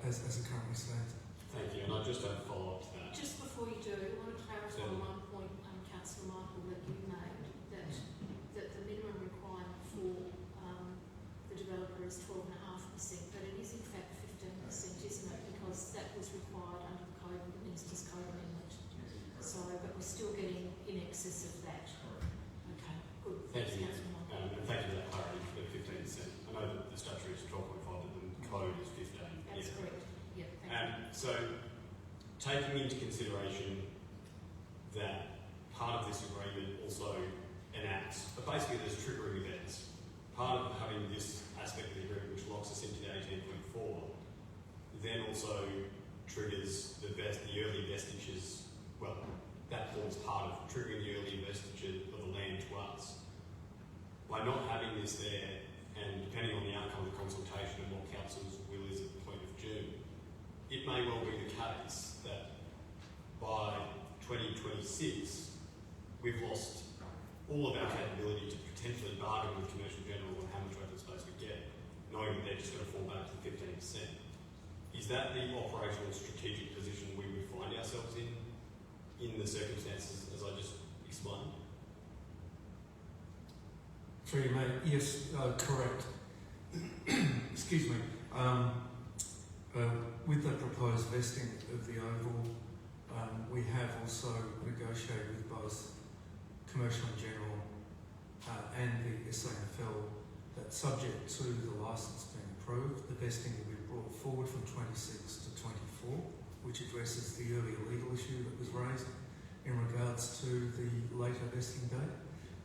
as it currently stands. Thank you, and I just have a follow-up to that. Just before you do, I want to clarify one point, Councillor Michael, that you made, that the minimum requirement for the developer is 12.5%, but it is in fact 15%, isn't it? Because that was required under the code, the Minister's Code Amendment. So, but we're still getting in excess of that. Okay, good. Thank you, Councillor Michael. and thank you for that clarity for the 15%. I know that the statute is 12.5, but the code is 15. That's correct. Yeah, thank you. So, taking into consideration that part of this agreement also enacts, but basically there's triggering events. Part of having this aspect of the agreement which locks us into the 18.4 then also triggers the early vestiges, well, that forms part of triggering the early vestige of the land to us. By not having this there, and depending on the outcome of the consultation and what Council's will is at the point of June, it may well be the case that by 2026 we've lost all of our capability to potentially bargain with Commercial General on how much open space we get, knowing that they're just going to fall back to the 15%. Is that the operational strategic position we would find ourselves in the circumstances as I just explained? Through you, mate. Yes, correct. Excuse me. With the proposed vesting of the oval, we have also negotiated with both Commercial and General and the SANFL that subject to the licence being approved, the vesting will be brought forward from 26 to 24, which addresses the earlier legal issue that was raised in regards to the later vesting date.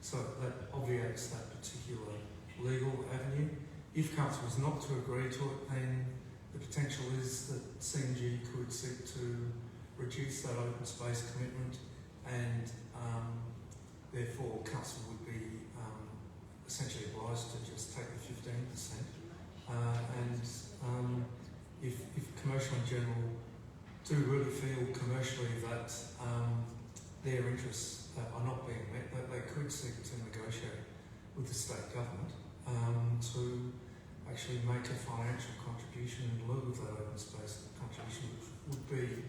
So that obviates that particular legal avenue. If Council was not to agree to it, then the potential is that CNG could seek to reduce that open space commitment, and therefore Council would be essentially obliged to just take the 15%. If Commercial and General do really feel commercially that their interests are not being met, that they could seek to negotiate with the state government to actually make a financial contribution in lieu of that open space contribution, which would be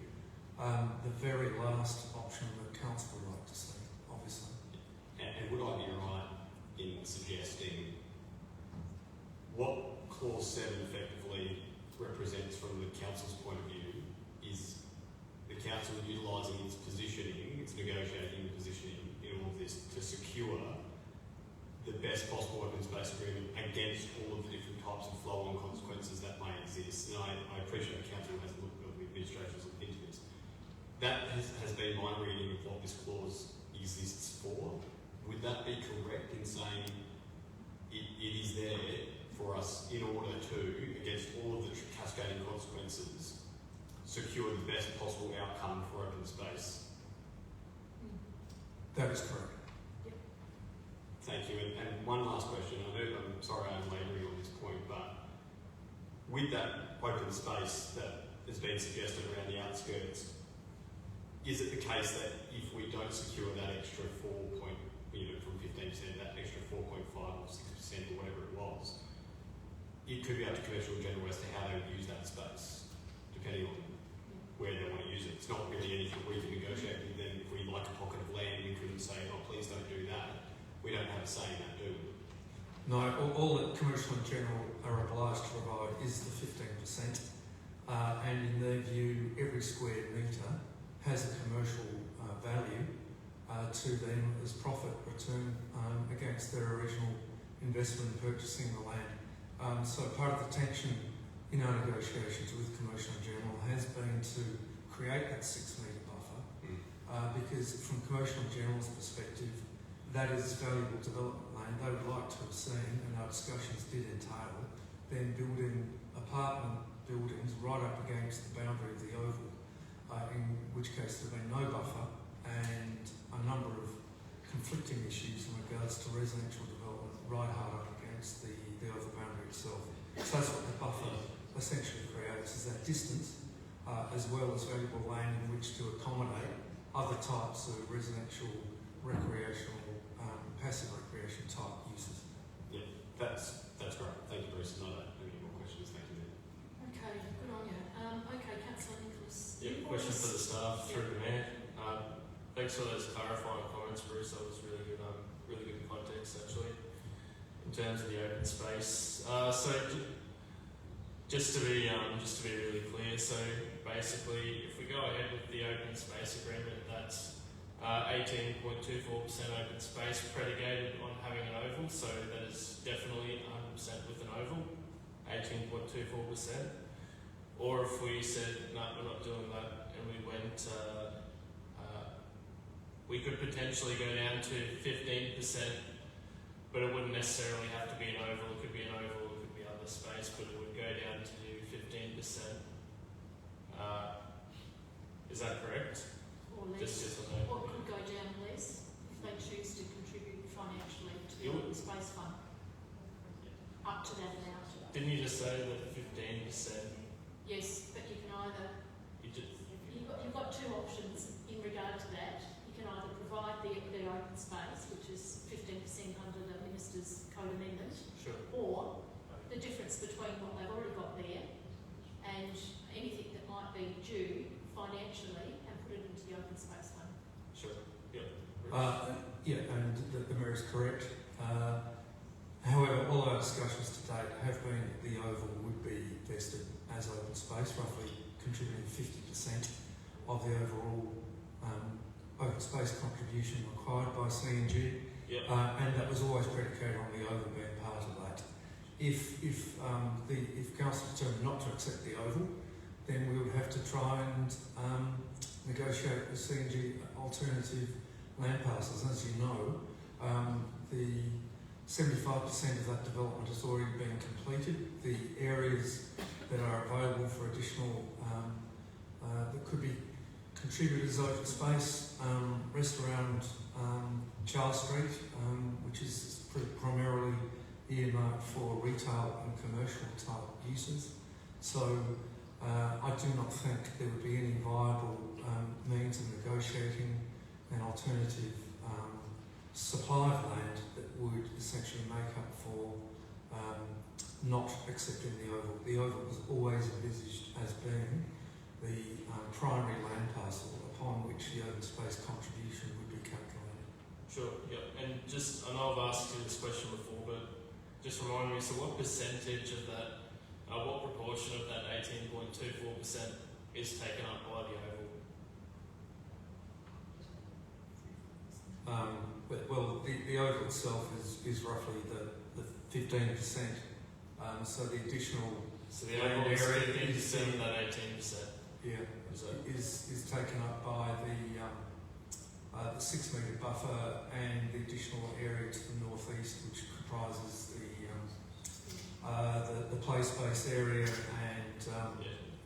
the very last option that Council would like to see, obviously. And would I be right in suggesting what Clause 7 effectively represents from the Council's point of view is the Council utilising its positioning, its negotiating positioning in all of this to secure the best possible open space agreement against all of the different types of flow-on consequences that may exist. And I appreciate the Council has looked at the administration's looked into this. That has been my reading of what this clause exists for. Would that be correct in saying it is there for us in order to, against all of the cascading consequences, secure the best possible outcome for open space? That is correct. Thank you. And one last question. I'm sorry I'm labouring on this point, but with that open space that has been suggested around the outskirts, is it the case that if we don't secure that extra from 15%, that extra 4.5 or 6% or whatever it was, it could be up to Commercial and General as to how they would use that space, depending on where they want to use it. It's not really anything we can negotiate with them. If we like a pocket of land, we couldn't say, oh, please don't do that. We don't have a say in that, do we? No, all that Commercial and General are obliged to provide is the 15%, and in their view, every square metre has a commercial value to them as profit return against their original investment in purchasing the land. So part of the tension in our negotiations with Commercial and General has been to create that 6 metre buffer, because from Commercial and General's perspective, that is valuable development land. They would like to have seen, and our discussions did entail, then building apartment buildings right up against the boundary of the oval, in which case there had been no buffer, and a number of conflicting issues in regards to residential development right hard up against the oval boundary itself. So that's what the buffer essentially creates, is that distance, as well as valuable land in which to accommodate other types of residential, recreational, passive recreation type uses. Yeah, that's great. Thank you, Bruce. No, any more questions? Thank you. Okay, good on you. Okay, Councillor Nicholas. Yeah, question for the staff through the mayor. Thanks for those clarifying comments, Bruce. That was really good context actually in terms of the open space. Just to be really clear, so basically, if we go ahead with the open space agreement, that's 18.24% open space predicated on having an oval. So that is definitely 100% with an oval, 18.24%. Or if we said no, we're not doing that, and we went, we could potentially go down to 15%, but it wouldn't necessarily have to be an oval. It could be an oval, it could be other space, but it would go down to 15%. Is that correct? Or less. Just yes or no? What could go down less if they choose to contribute financially to the open space fund? Up to that amount. Didn't you just say that 15%? Yes, but you can either. You've got two options in regard to that. You can either provide the open space, which is 15% under the Minister's Code Amendment, sure, or the difference between what they've already got there and anything that might be due financially, and put it into the open space fund. Sure. Yeah. And the mayor is correct. However, all our discussions to date have been that the oval would be vested as open space, roughly contributing 50% of the overall open space contribution required by C&G. Yep. And that was always predicated on the oval being part of that. If council determined not to accept the oval, then we would have to try and negotiate with C&G alternative land parcels. As you know, the 75% of that development has already been completed. The areas that are available for additional, that could be contributed as open space, rest around Charles Street, which is primarily earmarked for retail and commercial type uses. So I do not think there would be any viable means of negotiating an alternative supply of land that would essentially make up for not accepting the oval. The oval was always envisaged as being the primary land parcel upon which the open space contribution would be calculated. Sure, yeah. And just, I know I've asked you this question before, but just remind me, so what percentage of that, what proportion of that 18.24% is taken up by the oval? Well, the oval itself is roughly the 15%. So the additional so the oval is 15% of that 18%. Yeah, is taken up by the 6 metre buffer and the additional area to the northeast, which comprises the play space area and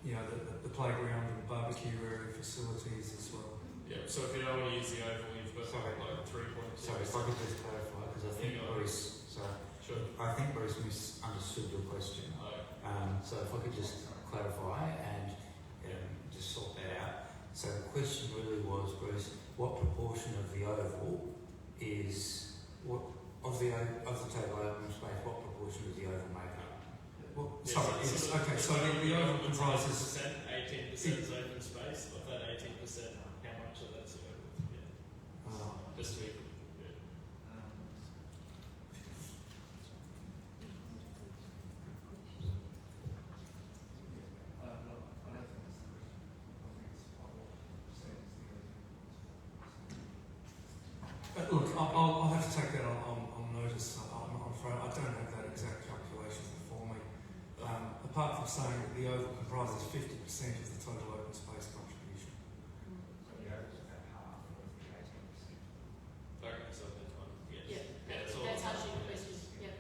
the playground and barbecue area facilities as well. Yeah. So if you don't want to use the oval, you've got like 3.2. Sorry, if I could just clarify, because I think Bruce. Sure. I think Bruce misunderstood your question. So if I could just clarify and just sort that out. So the question really was, Bruce, what proportion of the oval is of the total open space? What proportion does the oval make up? Well, sorry. Okay. So the oval comprises 18% is open space. Of that 18%, how much of that's oval? Yeah. Just to be. Look, I'll have to take that on notice. I'm afraid I don't have that exact calculation before me. Apart from saying that the oval comprises 50% of the total open space contribution. So the oval is about half of the 18%. Okay, so that's one. Yes. Yeah, that's all. That's actually the question. Yeah,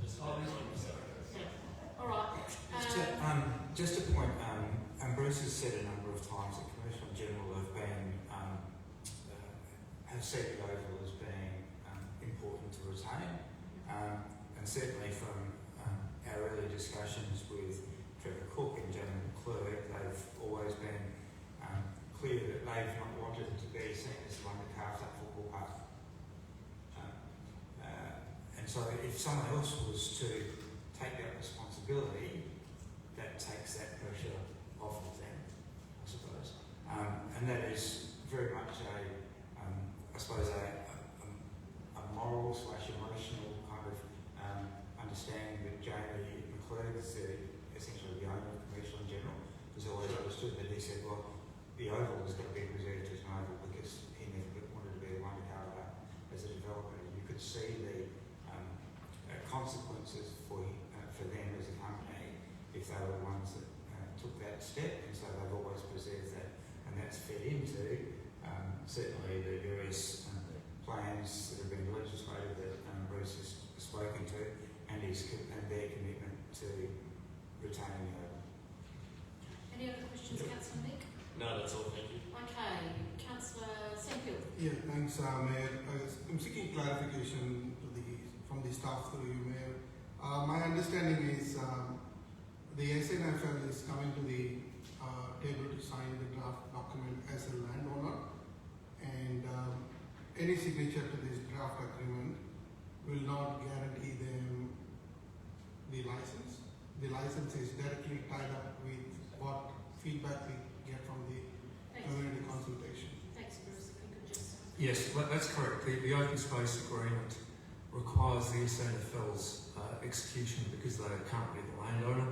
Just all right. Just a point, and Bruce has said a number of times that Commissioner General have see the oval as being important to retain. And certainly from our early discussions with Trevor Cook and Gentleman Clerk, they've always been clear that they've not wanted it to be seen as the one that carves up football park. And so if someone else was to take that responsibility, that takes that pressure off of them, I suppose. And that is very much I suppose, a moral / emotional kind of understanding that Jamie McClure, essentially the owner of Commercial in General, has always understood that he said, well, the oval has got to be preserved as an oval because he never wanted to be the one to carve up as a developer. You could see the consequences for them as a company if they were the ones that took that step, and so they've always preserved that, and that's fed into certainly the various plans that have been legislated that Bruce has spoken to, and their commitment to retaining the oval. Any other questions, Councillor Nick? No, that's all, thank you. Okay, Councillor Sandfield. Yeah, thanks, Mayor. I'm seeking clarification from the staff through you, Mayor. My understanding is the SNFL is coming to the table to sign the draft document as a landowner, and any signature to this draft agreement will not guarantee them the license. The license is directly tied up with what feedback we get from the community consultation. Thanks, Bruce. If you could just... Yes, that's correct. The open space agreement requires the SNFL's execution because they are currently the landowner.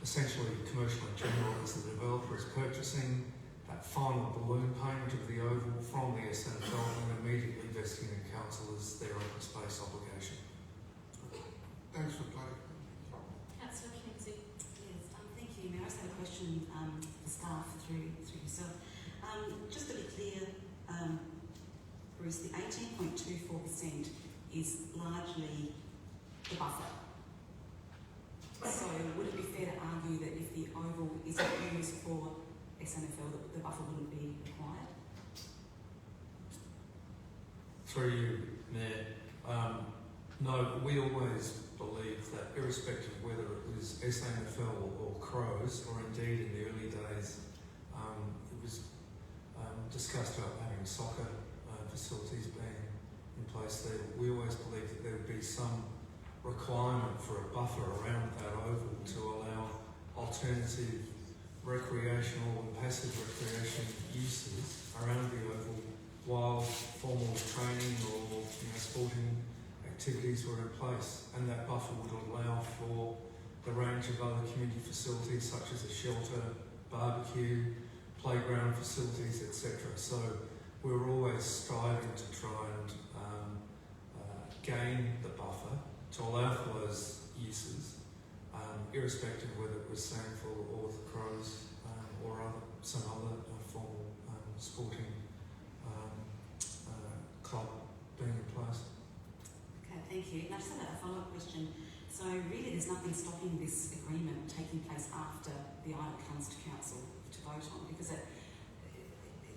Essentially, Commercial in General, as the developer, is purchasing that final balloon payment of the oval from the SNFL and immediately vesting in council as their open space obligation. Thanks for clarifying. Councillor Kinsey. Yes, thank you, Mayor. I just had a question for staff through yourself. Just to be clear, Bruce, the 18.24% is largely the buffer. So would it be fair to argue that if the oval isn't used for SNFL, that the buffer wouldn't be required? Through you, Mayor. No, we always believed that irrespective of whether it was SNFL or Crows, or indeed in the early days, it was discussed about having soccer facilities being in place there. We always believed that there would be some requirement for a buffer around that oval to allow alternative recreational and passive recreation uses around the oval while formal training or sporting activities were in place, and that buffer would allow for the range of other community facilities such as a shelter, barbecue, playground facilities, etc. So we were always striving to try and gain the buffer to allow for those uses, irrespective of whether it was Sandford or the Crows or some other formal sporting club being in place. Okay, thank you. And I just have a follow-up question. So really there's nothing stopping this agreement taking place after the item comes to council to vote on, because it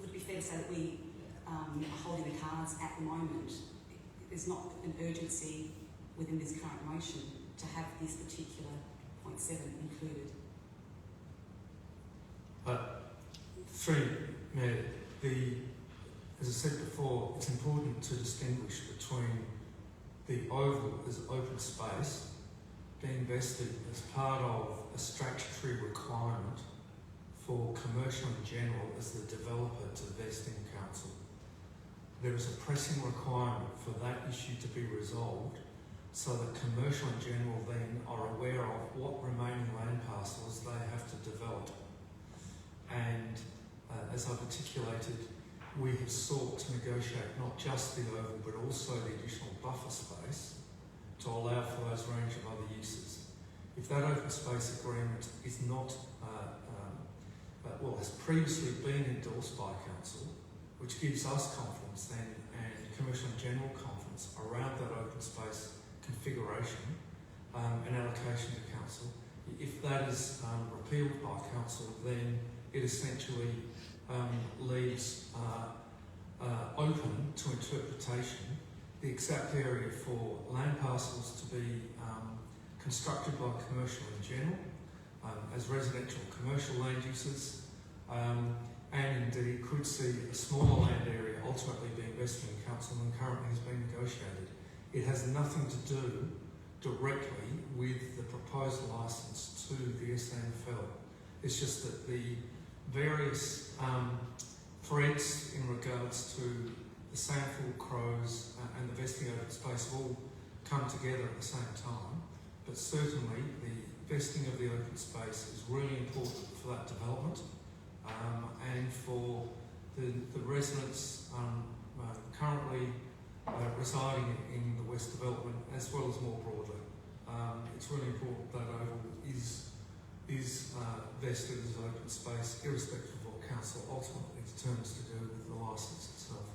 would be fair to say that we are holding the cards at the moment. There's not an urgency within this current motion to have this particular 0.7 included. Mayor, as I said before, it's important to distinguish between the oval as open space being vested as part of a statutory requirement for Commercial in General as the developer to vest in council. There is a pressing requirement for that issue to be resolved so that Commercial in General then are aware of what remaining land parcels they have to develop. And as I've articulated, we have sought to negotiate not just the oval but also the additional buffer space to allow for those range of other uses. If that open space agreement is not, has previously been endorsed by council, which gives us confidence then and Commercial in General confidence around that open space configuration and allocation to council. If that is repealed by council, then it essentially leaves open to interpretation the exact area for land parcels to be constructed by commercial in general, as residential commercial land uses, and indeed could see a smaller land area ultimately being vested in council than currently has been negotiated. It has nothing to do directly with the proposed licence to the SANFL. It's just that the various threads in regards to the SANFL, crows and the vesting open space all come together at the same time, but certainly the vesting of the open space is really important for that development and for the residents currently residing in the West Development, as well as more broadly. It's really important that oval is vested as open space, irrespective of what council ultimately determines to do with the licence itself.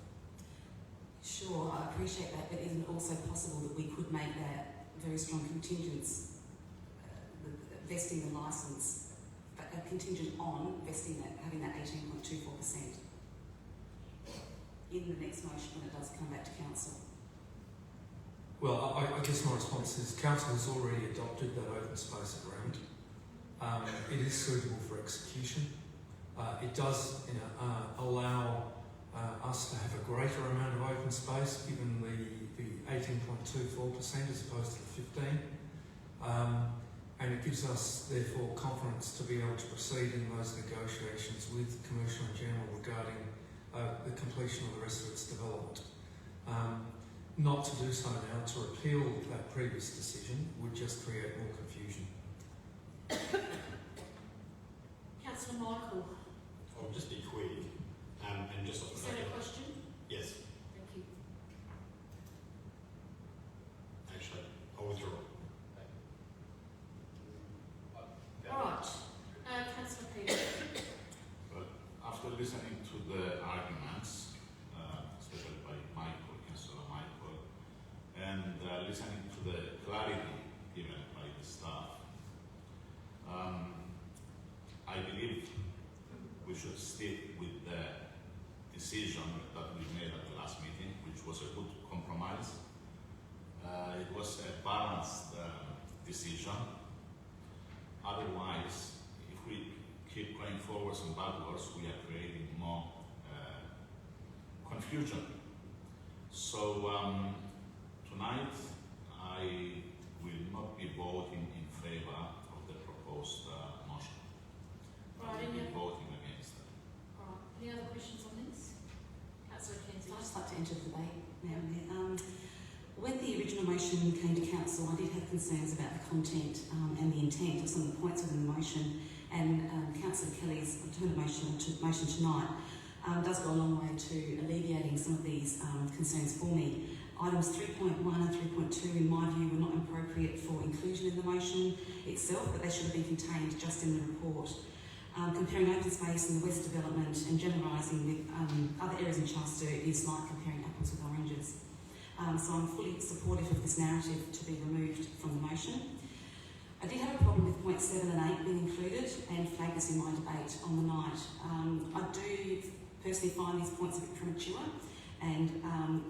Sure, I appreciate that, but isn't it also possible that we could make that very strong contingence, vesting the licence, contingent on vesting that, having that 18.24% in the next motion when it does come back to council? Well, I guess my response is council has already adopted that open space agreement. It is suitable for execution. It does allow us to have a greater amount of open space given the 18.24% as opposed to the 15%. And it gives us, therefore, confidence to be able to proceed in those negotiations with commercial in general regarding the completion of the rest of its development. Not to do so now, to repeal that previous decision, would just create more confusion. Councillor Michael. I'll just be quick and just... Is that a question? Yes. Thank you. Actually, I'll withdraw. All right. Councillor Peter. Well, after listening to the arguments, especially by Councillor Michael, and listening to the clarity given by the staff, I believe we should stick with the decision that we made at the last meeting, which was a good compromise. It was a balanced decision. Otherwise, if we keep going forwards and backwards, we are creating more confusion. So tonight, I will not be voting in favour of the proposed motion. I will be voting against it. All right. Any other questions on this? Councillor Kenzie. I'd just like to enter the debate, Madam Mayor. When the original motion came to council, I did have concerns about the content and the intent of some of the points within the motion, and Councillor Kelly's motion tonight does go a long way to alleviating some of these concerns for me. Items 3.1 and 3.2, in my view, were not appropriate for inclusion in the motion itself, but they should have been contained just in the report. Comparing open space in the West Development and generalising with other areas in Chester is like comparing apples with oranges. So I'm fully supportive of this narrative to be removed from the motion. I did have a problem with points 7 and 8 being included and flagged this in my debate on the night. I do personally find these points a bit premature, and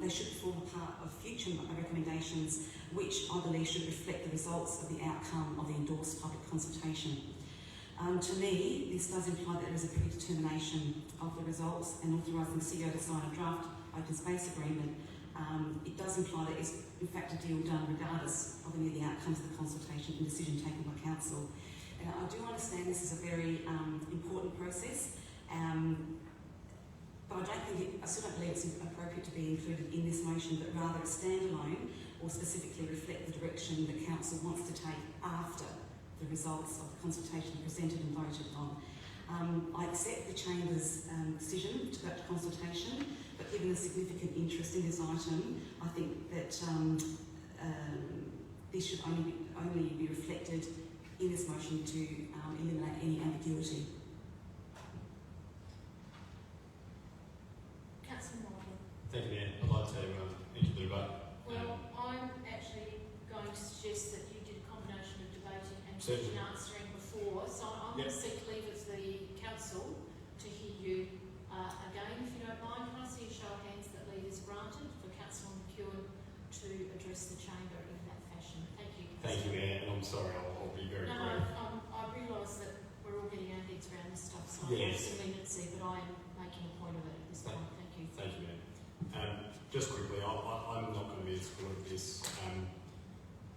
they should form a part of future recommendations, which I believe should reflect the results of the outcome of the endorsed public consultation. To me, this does imply that there is a predetermination of the results, and authorising the CEO to sign a draft open space agreement. It does imply that it's in fact a deal done regardless of any of the outcomes of the consultation and decision taken by council. I do understand this is a very important process, but I still don't believe it's appropriate to be included in this motion, but rather a standalone or specifically reflect the direction that council wants to take after the results of the consultation presented and voted on. I accept the Chamber's decision to go to consultation, but given the significant interest in this item, I think that this should only be reflected in this motion to eliminate any ambiguity. Councillor Michael. Thank you, Mayor. I'd like to enter the debate. Well, I'm actually going to suggest that you did a combination of debating and Certainly. question answering before, so I'm going to seek leave of the council to hear you again, if you don't mind. Can I see a show of hands that leave just quickly, I'm not going to be in support of this.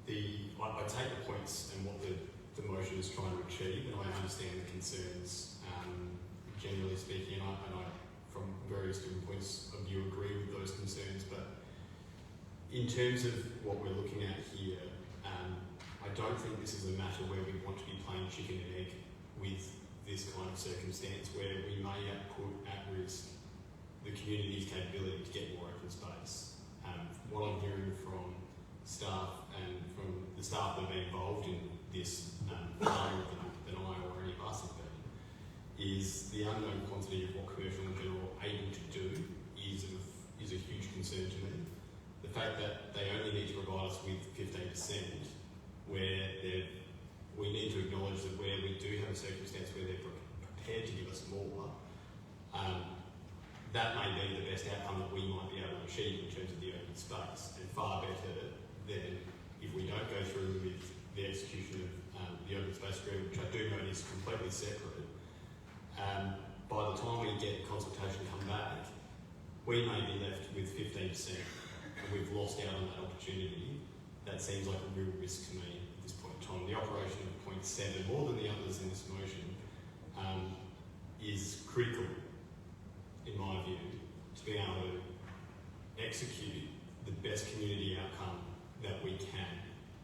I take the points and what the motion is trying to achieve, and I understand the concerns. Generally speaking, and I, from various different points of view, agree with those concerns. But in terms of what we're looking at here, I don't think this is a matter where we want to be playing chicken and egg with this kind of circumstance where we may put at risk the community's capability to get more open space. What I'm hearing from staff and from the staff that have been involved in this far more than I or any of us have been, is the unknown quantity of what commercial in general are able to do is a huge concern to me. The fact that they only need to provide us with 15%, where we need to acknowledge that where we do have a circumstance where they're prepared to give us more, that may be the best outcome that we might be able to achieve in terms of the open space, and far better than if we don't go through with the execution of the open space agreement, which I do note is completely separate. By the time we get consultation come back, we may be left with 15% and we've lost out on that opportunity. That seems like a real risk to me at this point in time. The operation of point 7, more than the others in this motion, is critical, in my view, to be able to execute the best community outcome that we can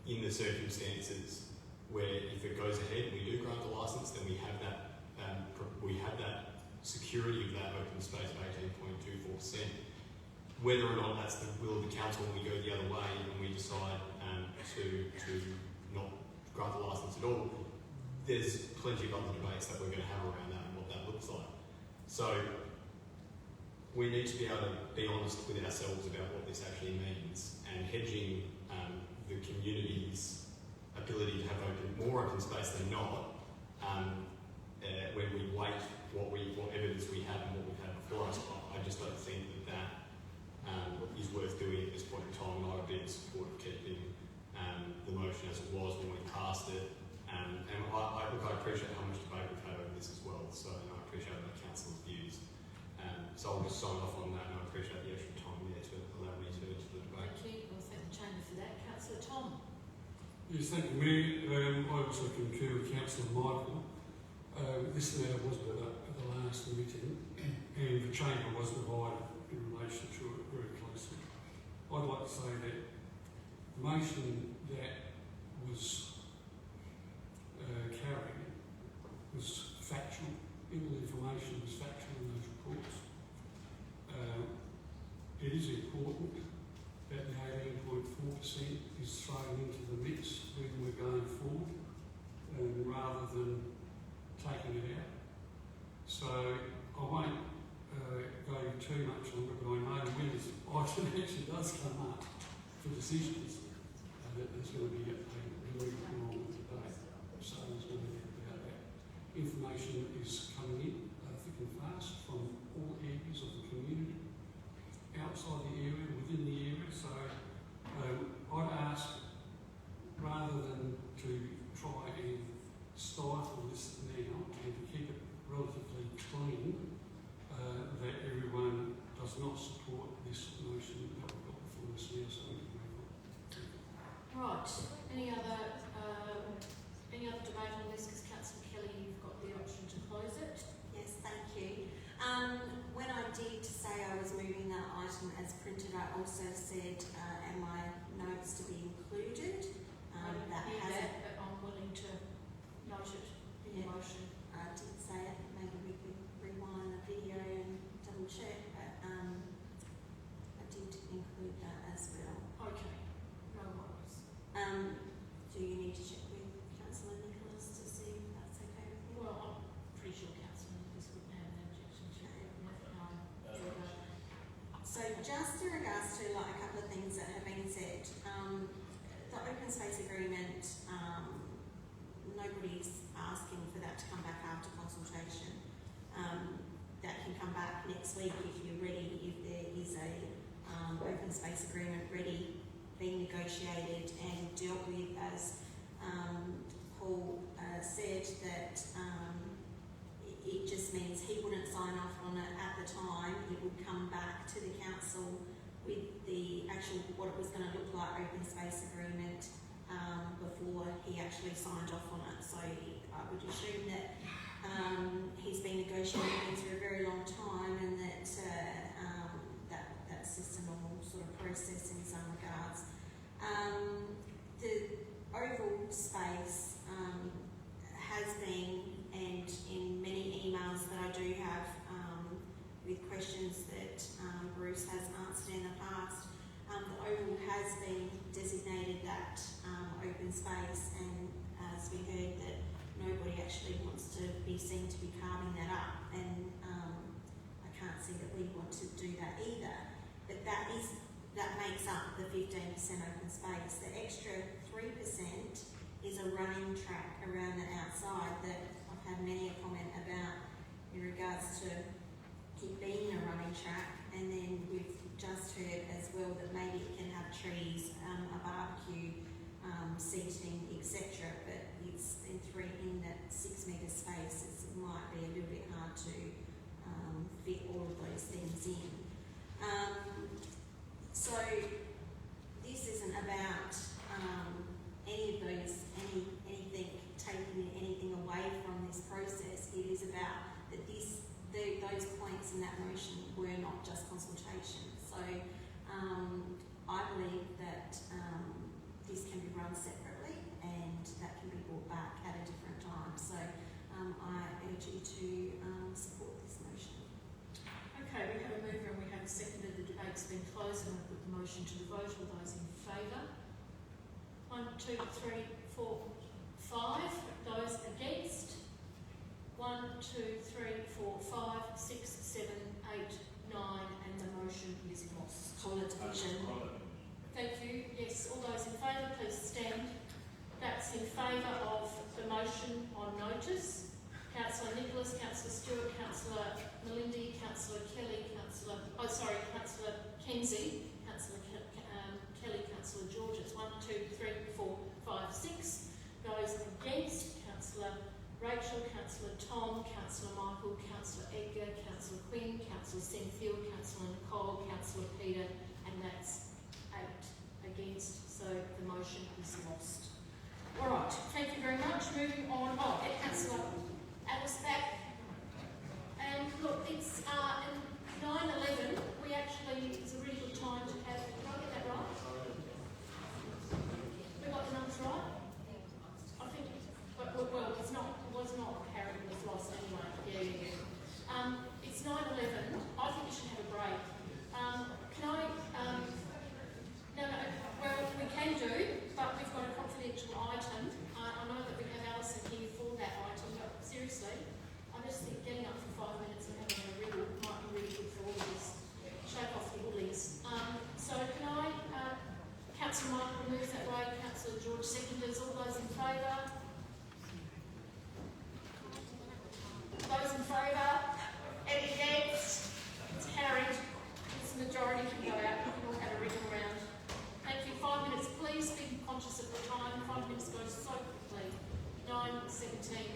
in the circumstances where, if it goes ahead, we do grant the licence, then we have that security of that open space of 18.24%. Whether or not that's the will of the council when we go the other way and we decide to not grant the licence at all, there's plenty of other debates that we're going to have around that and what that looks like. So we need to be able to be honest with ourselves about what this actually means, and hedging the community's ability to have more open space than not, when we weight what evidence we have and what we've had before us. I just don't think that is worth doing at this point in time, and I would be in support of keeping the motion as it was when we passed it. And I appreciate how much debate we've had over this as well, so I appreciate the council's views. So I'll just sign off on that, and I appreciate the extra time there to allow me to the debate. Thank you. Well, thank the Chamber for that. Councillor Tom. Yes, thank you, Mayor. I also concur with Councillor Michael. This matter was brought up at the last meeting, and the Chamber was divided in relation to it very closely. I'd like to say that the motion that was carried was factual. All the information was factual in those reports. It is important that the 18.4% is thrown into the mix when we're going forward, rather than taking it out. So I won't go too much on it, but I know when this item actually does come up for decisions, that there's going to be a really long debate. So there's going to be about that. Information is coming in thick and fast from all areas of the community, outside the area, within the area. So I'd ask, rather than to try and stifle this now and to keep it relatively clean, that everyone does not support this motion that we've got before us now. So we can move on. Right. Any other debate on this? Because Councillor Kelly, you've got the option to close it. Yes, thank you. When I did say I was moving that item as printed, I also said, and my notes to be included. That hasn't. But I'm willing to note it in the motion. I did say it. Maybe we could rewind the video and double check, but I did include that as well. Okay, no worries. Do you need to check with Councillor Nicholas to see if that's okay with you? Well, I'm pretty sure Councillor Nicholas wouldn't have an objection to it. So just in regards to a couple of things that have been said, the open space agreement, nobody's asking for that to come back after consultation. That can come back next week if you're ready, if there is a open space agreement ready, being negotiated and dealt with, as Paul said, that it just means he wouldn't sign off on it at the time. It would come back to the council with the actual what it was going to look like open space agreement before he actually signed off on it. So I would assume that he's been negotiating for a very long time, and that's just a normal sort of process in some regards. The oval space has been, and in many emails that I do have with questions that Bruce has answered in the past, the oval has been designated that open space, and as we heard, that nobody actually wants to be seen to be carving that up, and I can't see that we want to do that either. But that makes up the 15% open space. The extra 3% is a running track around the outside that I've had many a comment about in regards to it being a running track, and then we've just heard as well that maybe it can have trees, a barbecue, seating, etc. But it's in that 6 metre space. It might be a little bit hard to fit all of those things in. So this isn't about anything taking anything away from this process. It is about that those points in that motion were not just consultation. So I believe that this can be run separately, and that can be brought back at a different time. So I urge you to support this motion. Okay, we have a mover and we have a seconder. The debate's been closed, and I put the motion to the vote. All those in favour? 1, 2, 3, 4, 5. Those against? 1, 2, 3, 4, 5, 6, 7, 8, 9, and the motion is lost. Collar division. Thank you. Yes, all those in favour, please stand. That's in favour of the motion on notice. Councillor Nicholas, Councillor Sturt, Councillor Melindy, Councillor Kelly, Councillor Kenzie, Councillor Kelly, Councillor George. It's 1, 2, 3, 4, 5, 6. Those against, Councillor Rachel, Councillor Tom, Councillor Michael, Councillor Edgar, Councillor Quinn, Councillor Senfield, Councillor Nicole, Councillor Peter, and that's 8 against, so the motion is lost. All right, thank you very much. Moving on. Oh, Councillor Alice back. And look, it's 9:11. We actually, it's a really good time to have, did I get that right? We got the numbers right? I think, well, it's not, it was not carried, it was lost anyway. Yeah. It's 9:11. I think we should have a break. Can I, no, well, we can do, but we've got a confidential item. I know that we have Alison here for that item, but seriously, I just think getting up for 5 minutes and having a wriggle might be really good for all of us. Shake off the woolies. So can I, Councillor Michael moves that way, Councillor George seconders, all those in favour? Those in favour? Any against? It's carried. It's a majority can go out. We can all have a wriggle around. Thank you. 5 minutes, please. Be conscious of the time. 5 minutes goes so quickly. 9:17.